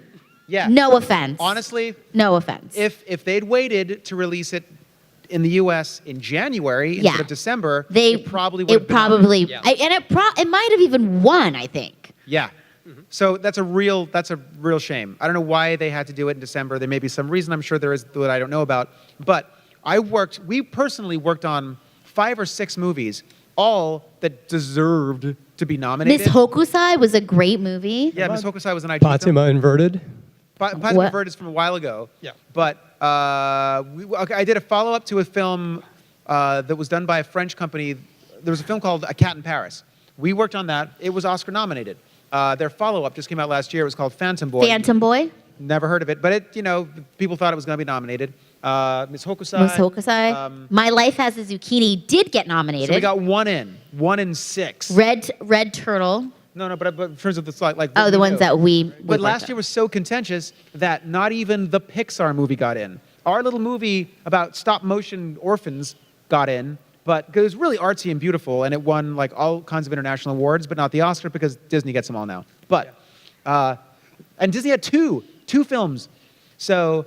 B: Yeah.
C: No offense.
B: Honestly,
C: No offense.
B: if they'd waited to release it in the U.S. in January
C: Yeah.
B: instead of December,
C: they
B: it probably would have
C: it
B: been
C: probably
B: nominated.
C: it might have even won, I think.
B: Yeah. So that's a real shame. I don't know why they had to do it in December. There may be some reason, I'm sure there is, that I don't know about. But we personally worked on 5 or 6 movies, all that deserved to be nominated.
C: Miss Hokusai was a great movie.
B: Yeah, Miss Hokusai was an IG film.
H: Fatima Inverted.
B: Fatima
C: What?
B: Inverted is from a while ago.
H: Yeah.
B: But I did a follow-up to a film that was done by a French company. There was a film called A Cat in Paris. We worked on that. It was Oscar nominated. Their follow-up just came out last year. It was called Phantom Boy.
C: Phantom Boy.
B: Never heard of it, but people thought it was going to be nominated. Miss Hokusai.
C: Miss Hokusai. My Life as a Zucchini did get nominated.
B: So we got one in 6.
C: Red Turtle.
B: No, but in terms of the like.
C: Oh, the ones that we.
B: But last year was so contentious that not even the Pixar movie got in. Our little movie about stop-motion orphans got in, but it was really artsy and beautiful, and it won like all kinds of international awards, but not the Oscar because Disney gets them all now. But and Disney had two films, so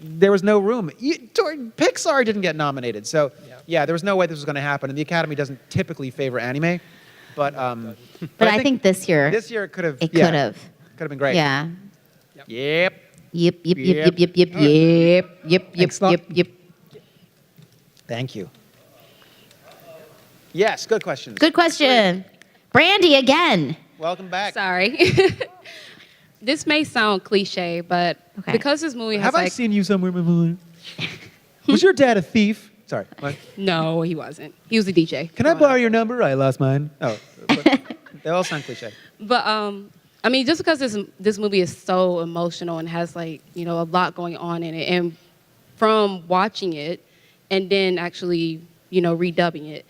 B: there was no room. Pixar didn't get nominated, so yeah, there was no way this was going to happen. And the Academy doesn't typically favor anime, but
C: I think this year.
B: This year it could have.
C: It could have.
B: Could have been great.
C: Yeah.
B: Yep.
C: Yep.
B: Thank you. Yes, good questions.
C: Good question. Brandy again.
B: Welcome back.
E: Sorry. This may sound cliche, but
C: Okay.
E: because this movie has
B: Have I
E: like
B: seen you somewhere before? Was your dad a thief? Sorry. What?
E: no, he wasn't. He was a DJ.
B: Can I borrow your number? I lost mine. Oh. but they all sound cliche.
E: But I mean, just because this movie is so emotional and has like a lot going on in it, and from watching it and then actually redubbing it,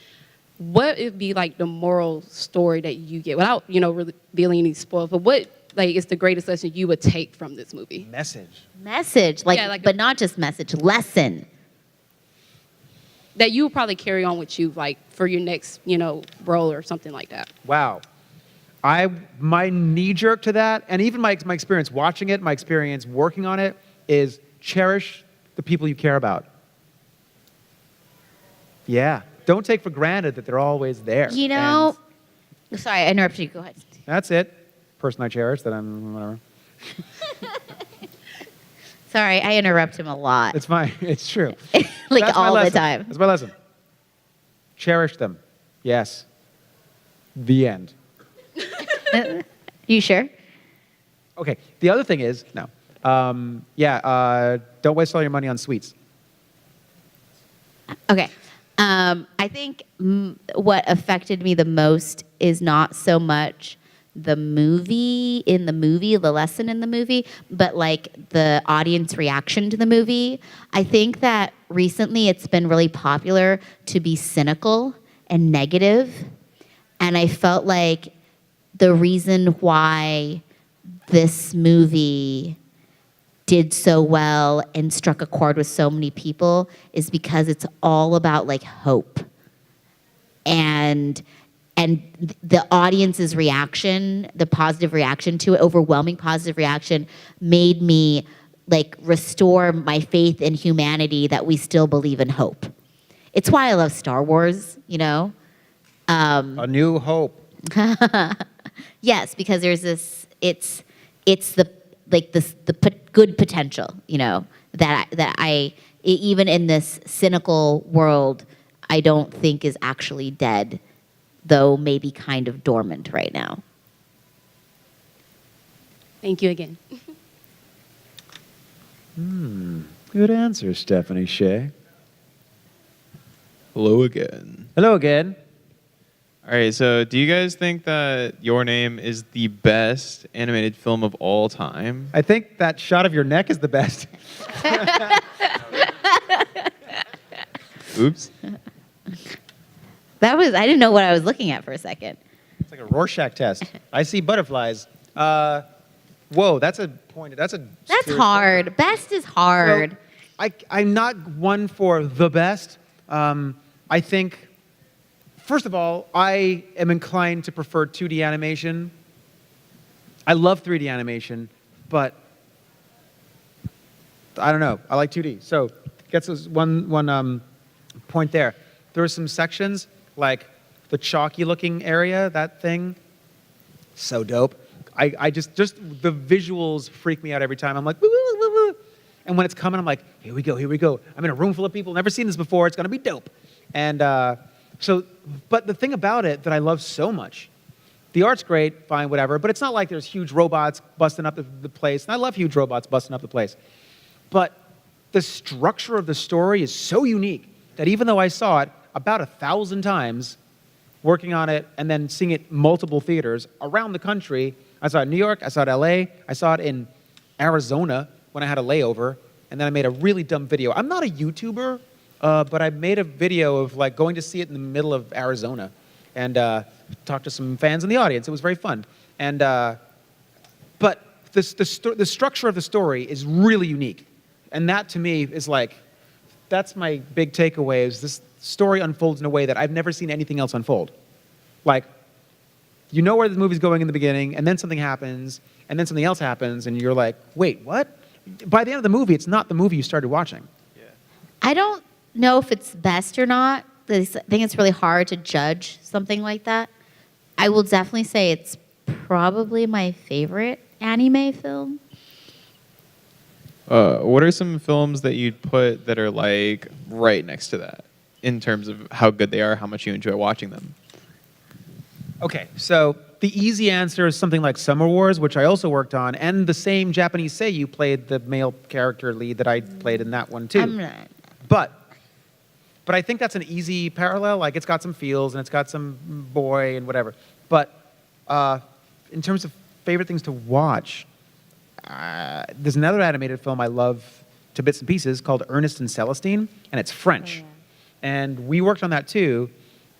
E: what would be like the moral story that you get without really revealing any spoilers? But what like is the greatest lesson you would take from this movie?
B: Message.
C: But not just message. Lesson.
E: That you would probably carry on with you like for your next role or something like that.
B: Wow. My knee jerk to that, and even my experience watching it, my experience working on it, is cherish the people you care about. Yeah. Don't take for granted that they're always there. And
C: Sorry, I interrupted you. Go ahead.
B: that's it. Person I cherish that I'm whatever.
C: Sorry, I interrupt him a lot.
B: It's fine. It's true.
C: Like
B: That's my
C: all the
B: lesson.
C: time.
B: That's my lesson. Cherish them. Yes. The end.
C: You sure?
B: Okay. The other thing is, no. Don't waste all your money on sweets.
C: Okay. I think what affected me the most is not so much the the lesson in the movie, but like the audience reaction to the movie. I think that recently it's been really popular to be cynical and negative, and I felt like the reason why this movie did so well and struck a chord with so many people is because it's all about like hope. And the audience's reaction, the positive reaction to it, overwhelming positive reaction, made me like restore my faith in humanity that we still believe in hope. It's why I love Star Wars, you know?
B: A New Hope.
C: Yes, because there's this, it's the good potential, you know, that even in this cynical world, I don't think is actually dead, though maybe kind of dormant right now.
E: Thank you again.
B: Good answer, Stephanie Sheh.
D: Hello again.
B: Hello again.
D: All right, so do you guys think that Your Name is the best animated film of all time?
B: I think that shot of your neck is the best.
D: Oops.
C: I didn't know what I was looking at for a second.
B: It's like a Rorschach test. I see butterflies. Whoa, that's a point. That's serious
C: hard. Best is hard.
B: So, I'm not one for the best. I think, first of all, I am inclined to prefer 2D animation. I love 3D animation, but I don't know. I like 2D. So gets us one point there. There were some sections like the chalky-looking area, that thing. So dope. I just the visuals freak me out every time. I'm like, woo, woo, woo, woo. And when it's coming, I'm like, here we go, here we go. I'm in a room full of people, never seen this before. It's gonna be dope. And but the thing about it that I love so much, the art's great, fine, whatever, but it's not like there's huge robots busting up the place. And I love huge robots busting up the place. But the structure of the story is so unique that even though I saw it about 1,000 times, working on it and then seeing it multiple theaters around the country, I saw it in New York, I saw it in LA, I saw it in Arizona when I had a layover, and then I made a really dumb video. I'm not a YouTuber, but I made a video of like going to see it in the middle of Arizona and talked to some fans in the audience. It was very fun. And but the structure of the story is really unique. And that to me is like, that's my big takeaway, is this story unfolds in a way that I've never seen anything else unfold. Like, you know where the movie's going in the beginning, and then something happens, and then something else happens, and you're like, wait, what? By the end of the movie, it's not the movie you started watching.
D: Yeah.
C: I don't know if it's best or not. I think it's really hard to judge something like that. I will definitely say it's probably my favorite anime film.
D: What are some films that you'd put that are like right next to that in terms of how good they are, how much you enjoy watching them?
B: Okay, so the easy answer is something like Summer Wars, which I also worked on, and the same Japanese Seiyu played the male character lead that I played in that one too.
C: I'm not.
B: But I think that's an easy parallel. Like, it's got some feels and it's got some boy and whatever. But in terms of favorite things to watch, there's another animated film I love to bits and pieces called Ernest and Celestine, and it's French.
C: Oh, yeah.
B: And we worked on that too,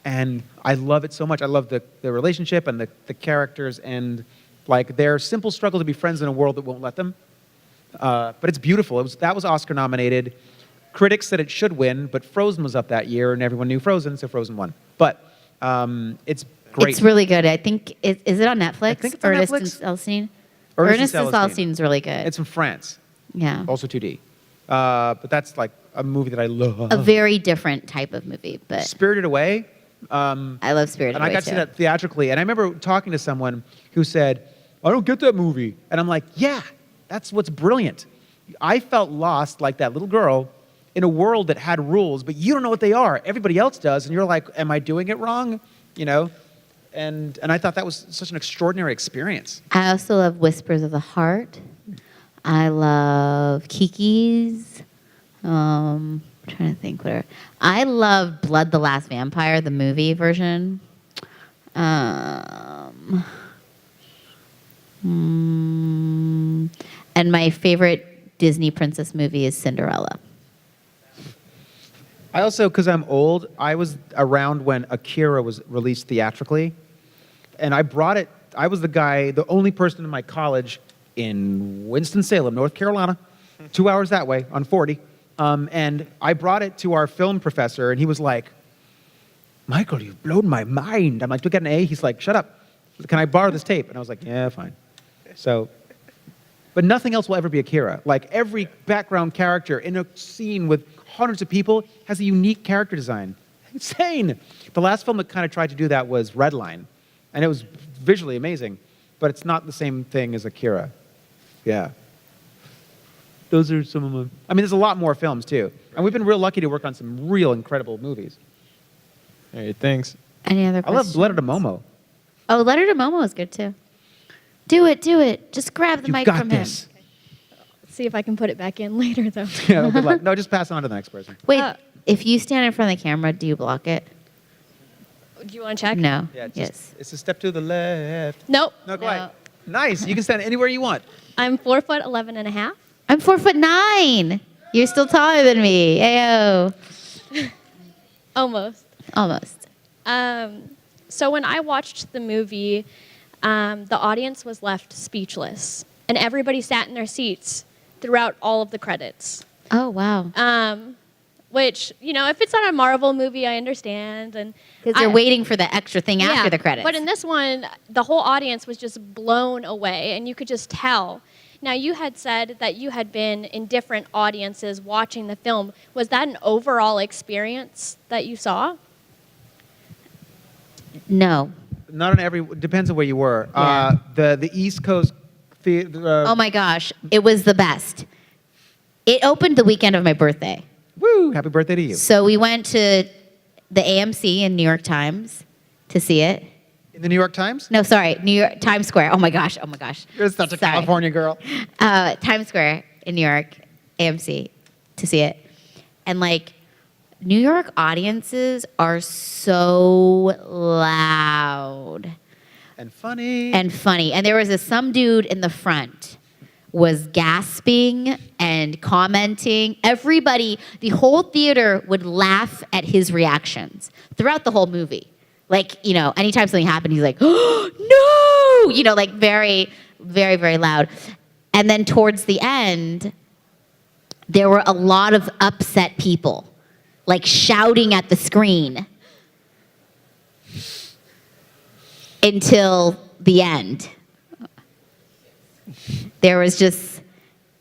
B: and I love it so much. I love the relationship and the characters and like their simple struggle to be friends in a world that won't let them. But it's beautiful. That was Oscar nominated. Critics said it should win, but Frozen was up that year, and everyone knew Frozen, so Frozen won. But it's great.
C: It's really good. I think, is it on Netflix?
B: I think it's on
C: Ernest
B: Netflix.
C: and Celestine?
B: Ernest
C: and
B: and
C: Celestine is really good.
B: It's from France,
C: yeah.
B: also 2D. But that's like a movie that I love.
C: A very different type of movie, but
B: Spirited Away.
C: I love Spirited
B: And
C: Away
B: I got to see
C: too.
B: that theatrically. And I remember talking to someone who said, I don't get that movie. And I'm like, yeah, that's what's brilliant. I felt lost like that little girl in a world that had rules, but you don't know what they are. Everybody else does. And you're like, am I doing it wrong? You know? And I thought that was such an extraordinary experience.
C: I also love Whispers of the Heart. I love Kiki's. I'm trying to think. Where I love Blood the Last Vampire, the movie version. And my favorite Disney princess movie is Cinderella.
B: I also, because I'm old, I was around when Akira was released theatrically, and I brought it. I was the only person in my college in Winston-Salem, North Carolina, 2 hours that way on 40, and I brought it to our film professor, and he was like, "Michael, you've blown my mind." I'm like, "Do I get an A?" He's like, "Shut up. Can I borrow this tape?" And I was like, "Yeah, fine." So, but nothing else will ever be Akira. Like every background character in a scene with hundreds of people has a unique character design. Insane. The last film that kind of tried to do that was Redline, and it was visually amazing, but it's not the same thing as Akira. Yeah. Those are some of them. I mean, there's a lot more films too, and we've been real lucky to work on some real incredible movies.
D: Hey, thanks.
C: Any other
B: I
C: questions?
B: love Letter to Momo.
C: Oh, Letter to Momo is good too. Do it. Just grab the
B: You
C: mic
B: got
C: from
B: this.
I: See if I can put it back in later, though.
B: Yeah, good luck. No, just pass it on to the next person.
C: him. Wait, if you stand in front of the camera, do you block it?
I: Do you want to check?
C: No.
B: Yeah, just,
C: Yes.
B: It's a step to the left.
I: Nope.
B: No, go
C: No.
B: ahead. Nice. You can stand anywhere you want.
I: I'm 4'11" and a half.
C: I'm 4'9". You're still taller than me. Ayo.
I: Almost.
C: Almost.
I: So when I watched the movie, the audience was left speechless, and everybody sat in their seats throughout all of the credits.
C: Oh wow.
I: Which, if it's not a Marvel movie, I understand. And
C: Because you're waiting for the extra thing
I: yeah,
C: after the credits.
I: But in this one, the whole audience was just blown away, and you could just tell. Now, you had said that you had been in different audiences watching the film. Was that an overall experience that you saw?
C: No.
B: Not on every. Depends on where you were.
C: Yeah.
B: The East Coast theater.
C: Oh my gosh, it was the best. It opened the weekend of my birthday.
B: Woo! Happy birthday to you.
C: So we went to the AMC in New York Times to see it.
B: In the New York Times.
C: No, sorry, New York Times Square. Oh my gosh.
B: You're such a
C: Sorry.
B: California girl.
C: Times Square in New York, AMC, to see it. And New York audiences are so loud
B: And funny.
C: and funny. And there was some dude in the front was gasping and commenting. Everybody, the whole theater would laugh at his reactions throughout the whole movie. Anytime something happened, he's like, oh, no! Very, very, very loud. And then towards the end, there were a lot of upset people, shouting at the screen until the end. There was just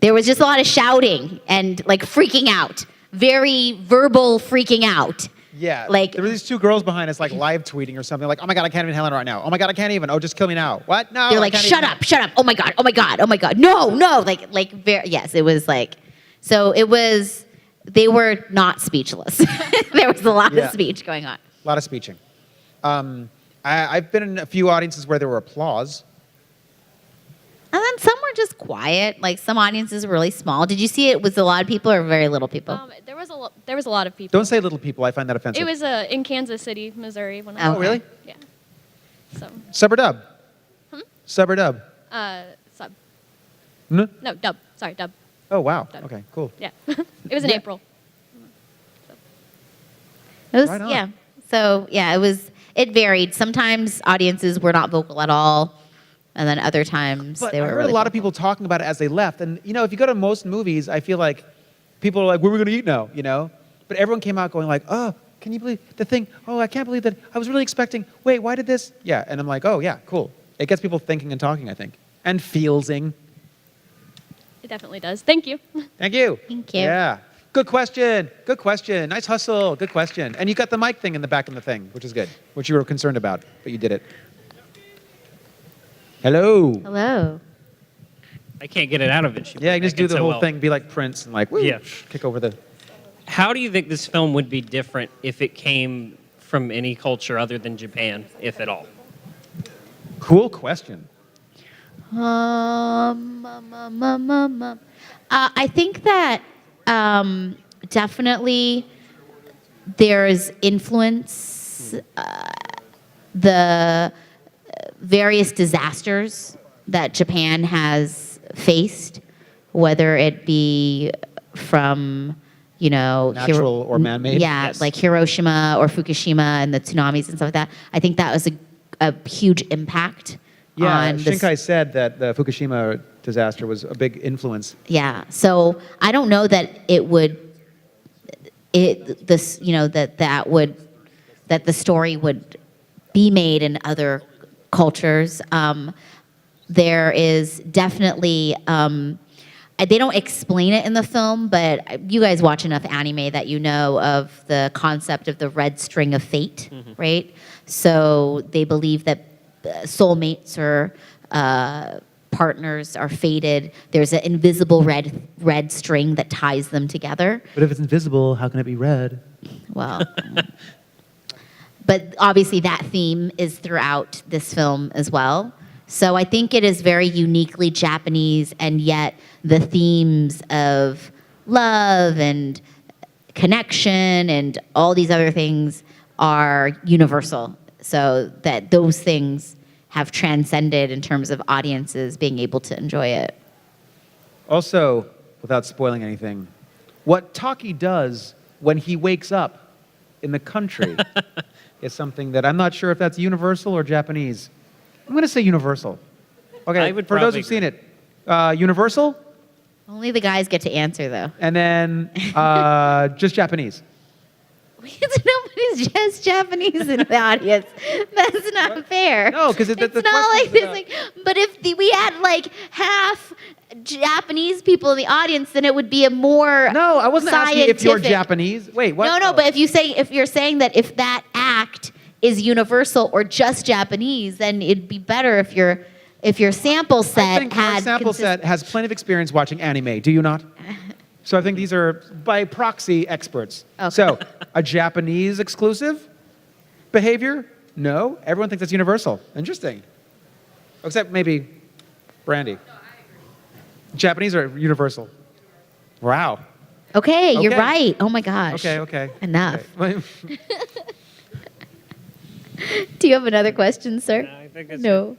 C: a lot of shouting and freaking out, very verbal freaking out.
B: Yeah. There were these two girls behind us live tweeting or something. Oh my God, I can't even handle it right now. Oh my God, I can't even. Oh, just kill me now. What? No.
C: They're
B: I
C: like,
B: can't
C: shut
B: even."
C: up, shut up. Oh my God, oh my God, oh my God. No. Yes, it was so it was, they were not speechless. There was a lot
B: Yeah.
C: of speech going on.
B: A lot of speeching. I've been in a few audiences where there were applause.
C: And then some were just quiet. Some audiences were really small. Did you see it was a lot of people or very little people?
I: There was a lot of people.
B: Don't say little people. I find that offensive.
I: It was in Kansas City, Missouri. When I
C: Oh,
I: was
B: Oh, really?
I: there. Yeah. So,
B: Sub or dub? Sub or dub?
I: sub.
B: No?
I: No, dub. Sorry, dub.
B: Oh, wow.
I: Dub.
B: Okay, cool.
I: Yeah. It was in
B: Yeah.
I: April.
C: It was,
B: Right on.
C: yeah. So, yeah, it varied. Sometimes audiences were not vocal at all. And then other times
B: But
C: they
B: I
C: were
B: heard
C: really
B: a lot of
C: vocal.
B: people talking about it as they left. And, if you go to most movies, I feel like people are like, where are we going to eat now? But everyone came out going oh, can you believe the thing? Oh, I can't believe that. I was really expecting, wait, why did this? Yeah. And I'm like, oh, yeah, cool. It gets people thinking and talking, I think. And feelsing.
I: It definitely does. Thank you.
B: Thank you.
C: Thank you.
B: Yeah. Good question. Good question. Nice hustle. Good question. And you got the mic thing in the back of the thing, which is good, which you were concerned about, but you did it. Hello.
C: Hello.
J: I can't get it out of it.
B: Yeah, you can just do the
J: so
B: whole
J: well.
B: thing, be like Prince and woo,
J: Yeah.
B: kick over the...
J: How do you think this film would be different if it came from any culture other than Japan, if at all?
B: Cool question.
C: I think that definitely there's influence, the various disasters that Japan has faced, whether it be from,
B: Natural or man-made?
C: Yeah,
J: Yes.
C: like Hiroshima or Fukushima and the tsunamis and stuff like that. I think that was a huge impact
B: Yeah,
C: on this.
B: Shinkai said that the Fukushima disaster was a big influence.
C: Yeah, so I don't know that that the story would be made in other cultures. There is definitely, they don't explain it in the film, but you guys watch enough anime that you know of the concept of the red string of fate, right? So they believe that soulmates or partners are fated. There's an invisible red string that ties them together.
B: But if it's invisible, how can it be red?
C: Well, but obviously that theme is throughout this film as well. So I think it is very uniquely Japanese, and yet the themes of love and connection and all these other things are universal. So that those things have transcended in terms of audiences being able to enjoy it.
B: Also, without spoiling anything, what Taki does when he wakes up in the country is something that I'm not sure if that's universal or Japanese. I'm going to say universal. Okay,
J: I would
B: for those
J: probably
B: who've seen it, universal,
C: Only the guys get to answer, though.
B: and then just Japanese.
C: Nobody's just Japanese in the audience. That's not fair.
B: No, 'cause
C: it's
B: the
C: not like
B: question's
C: this.
B: about-
C: Like, but if we had like half Japanese people in the audience, then it would be a more
B: No, I wasn't asking if you're
C: scientific-
B: Japanese. Wait, what?
C: No, but if you're saying that if that act is universal or just Japanese, then it'd be better if your sample set
B: I think our
C: had
B: sample set has plenty of experience watching anime. Do you not? So I think these are, by proxy, experts.
C: Okay.
B: So, a Japanese exclusive behavior? No. Everyone thinks it's universal. Interesting. Except maybe Brandy. Japanese are universal. Wow.
C: Okay, you're
B: Okay.
C: right. Oh my gosh.
B: Okay.
C: Enough.
B: Okay.
C: Do you have another question, sir?
J: No, I think that's
C: No.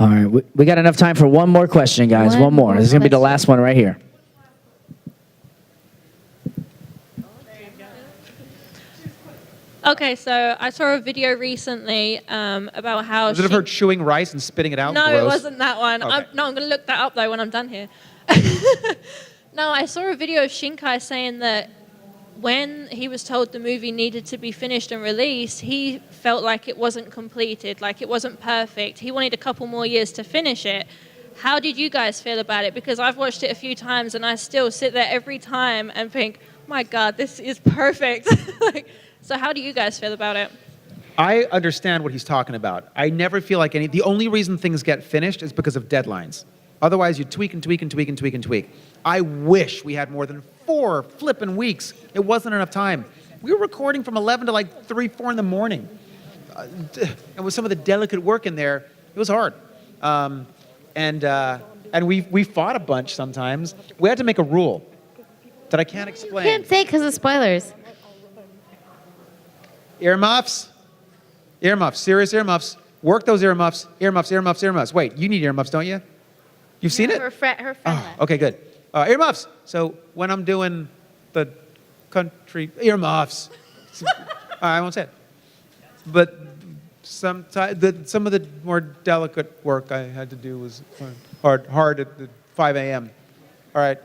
A: All right, we got enough time for one more question, guys.
C: One
A: One more.
C: more
A: This is going to be the
C: question.
A: last one right here.
K: Okay, so I saw a video recently about how.
B: Was it of her chewing rice and spitting it out?
K: No,
B: Gross.
K: it wasn't that one.
B: Okay.
K: I'm going to look that up though when I'm done here. No, I saw a video of Shinkai saying that when he was told the movie needed to be finished and released, he felt like it wasn't completed, like it wasn't perfect. He wanted a couple more years to finish it. How did you guys feel about it? Because I've watched it a few times and I still sit there every time and think, my God, this is perfect. So how do you guys feel about it?
B: I understand what he's talking about. I never feel like the only reason things get finished is because of deadlines. Otherwise, you tweak and tweak and tweak and tweak and tweak. I wish we had more than 4 flippin' weeks. It wasn't enough time. We were recording from 11 to like 3, 4 in the morning. And with some of the delicate work in there, it was hard. And we fought a bunch sometimes. We had to make a rule that I can't explain.
C: Can't say because of spoilers.
B: Earmuffs? Earmuffs, serious earmuffs. Work those earmuffs. Earmuffs, earmuffs, earmuffs. Wait, you need earmuffs, don't you? You've seen it?
C: Her friend left.
B: Okay, good. Earmuffs. So when I'm doing the country earmuffs, I won't say it. But some of the more delicate work I had to do was hard at 5 a.m. All right.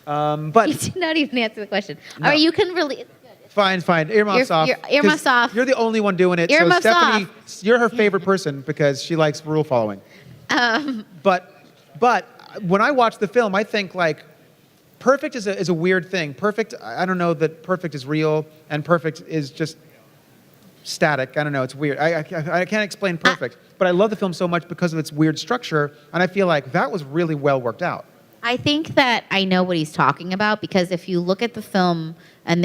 B: But
C: You did not even answer the question.
B: No.
C: All right, you can really.
B: fine. Earmuffs off.
C: Earmuffs
B: 'Cause
C: off.
B: You're the only one doing it.
C: Earmuffs
B: so Stephanie, you're her favorite person because she likes rule following. But when I watch the film, I think like perfect is a weird thing. Perfect, I don't know that perfect is real and perfect is just static. I don't know. It's weird. I can't explain perfect. But I love the film so much because of its weird structure, and I feel like that was really well worked out.
C: I think that I know what he's talking about because if you look at the film and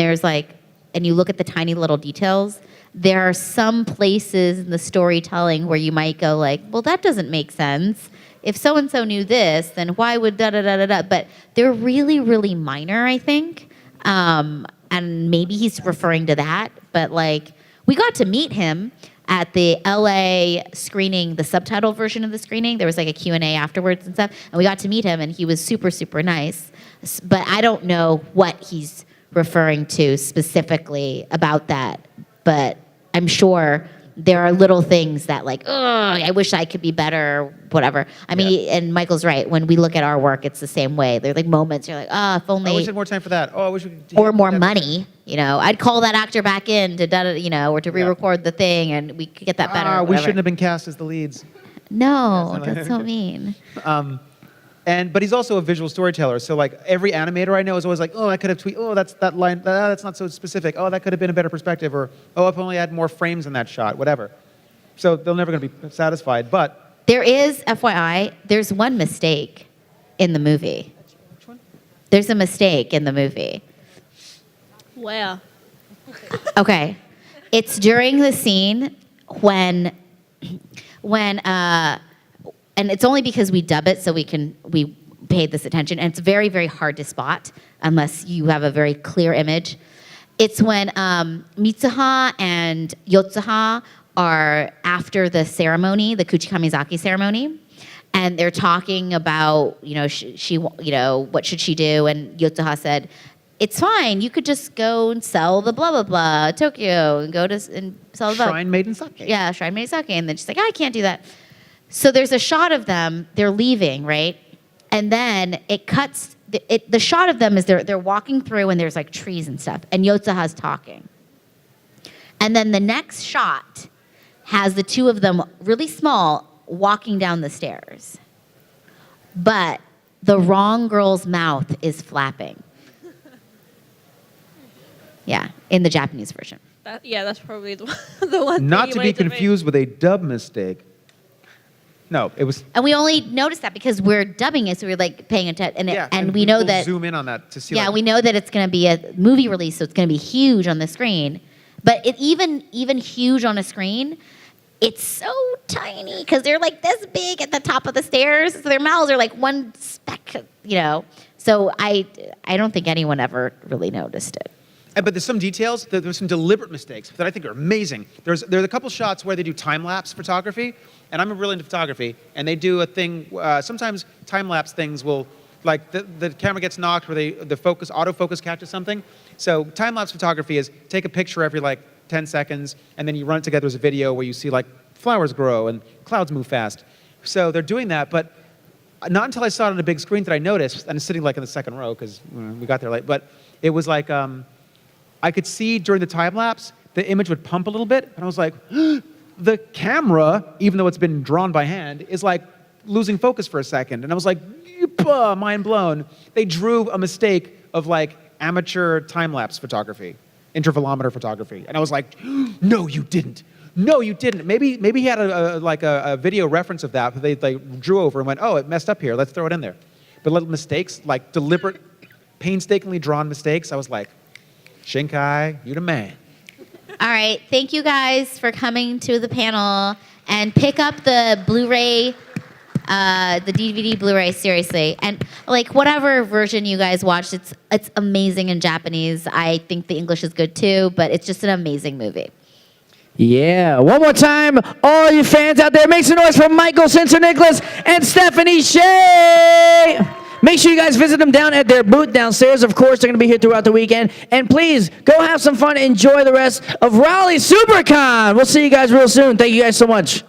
C: you look at the tiny little details, there are some places in the storytelling where you might go like, well, that doesn't make sense. if so and so knew this, then why would da da da da da? But they're really, really minor, I think. And maybe he's referring to that. But like, we got to meet him at the LA screening, the subtitle version of the screening. There was like a Q&A afterwards and stuff. And we got to meet him, and he was super, super nice. But I don't know what he's referring to specifically about that. But I'm sure there are little things that like, oh, I wish I could be better, or whatever. I mean, and Michael's right. When we look at our work, it's the same way. They're like moments. You're like, oh, if only.
B: I wish I had more time for that. Oh, I wish we could.
C: Or more money. You know, I'd call that actor back in to, you know, or to re-record the thing, and we could get that better.
B: We shouldn't have been cast as the leads.
C: No, that's so mean.
B: But he's also a visual storyteller. So like every animator I know is always like, oh, I could have tweeted. Oh, that's that line. That's not so specific. Oh, that could have been a better perspective. Or oh, if only I had more frames in that shot. Whatever. So they're never going to be satisfied. But
C: there is, FYI, there's one mistake in the movie.
B: Which one?
C: There's a mistake in the movie.
K: Where?
C: Okay, it's during the scene when, and it's only because we dub it so we paid this attention, and it's very, very hard to spot unless you have a very clear image. It's when Mitsuha and Yotsuha are after the ceremony, the Kuchikamizaki ceremony, and they're talking about, you know, she you know, what should she do, and Yotsuha said, it's fine. You could just go and sell the blah blah blah Tokyo and go to and sell the
B: Shrine Maiden Sake.
C: Yeah, Shrine Maiden Sake, and then she's like, I can't do that. So there's a shot of them. They're leaving, right? And then it cuts. The shot of them is they're walking through, and there's like trees and stuff, and Yotsuha's talking. And then the next shot has the two of them really small walking down the stairs, but the wrong girl's mouth is flapping. Yeah, in the Japanese version.
K: That's probably the one.
B: Not to be confused with a dub mistake. No, it was.
C: And we only noticed that because we're dubbing it, so we're like paying attention, and we know
B: we'll
C: that.
B: Zoom in on that to see.
C: Yeah,
B: like,
C: we know that it's going to be a movie release, so it's going to be huge on the screen. But it even huge on a screen, it's so tiny because they're like this big at the top of the stairs, so their mouths are like one speck, you know. So I don't think anyone ever really noticed it.
B: But there's some details, there's some deliberate mistakes that I think are amazing. There's a couple shots where they do time-lapse photography, and I'm really into photography, and they do a thing, sometimes time-lapse things will, like the camera gets knocked where the autofocus catches something. So time-lapse photography is take a picture every like 10 seconds, and then you run it together as a video where you see like flowers grow and clouds move fast. So they're doing that, but not until I saw it on a big screen did I notice, and it's sitting like in the second row because we got there late, but it was like, I could see during the time lapse, the image would pump a little bit, and I was like, the camera, even though it's been drawn by hand, is like losing focus for a second. And I was like, mind blown. They drew a mistake of like amateur time-lapse photography, intervalometer photography. And I was like, no, you didn't. No, you didn't. Maybe he had a video reference of that, but they like drew over and went, oh, it messed up here. Let's throw it in there. But little mistakes, like deliberate, painstakingly drawn mistakes, I was like, Shinkai, you the man.
C: All right, thank you guys for coming to the panel, and pick up the Blu-ray, the DVD Blu-ray, seriously. And like whatever version you guys watched, it's amazing in Japanese. I think the English is good too, but it's just an amazing movie.
A: Yeah, one more time, all you fans out there, make some noise for Michael Sinterniklaas and Stephanie Sheh. Make sure you guys visit them down at their booth downstairs. Of course, they're going to be here throughout the weekend. And please, go have some fun and enjoy the rest of Raleigh Supercon. We'll see you guys real soon. Thank you guys so much.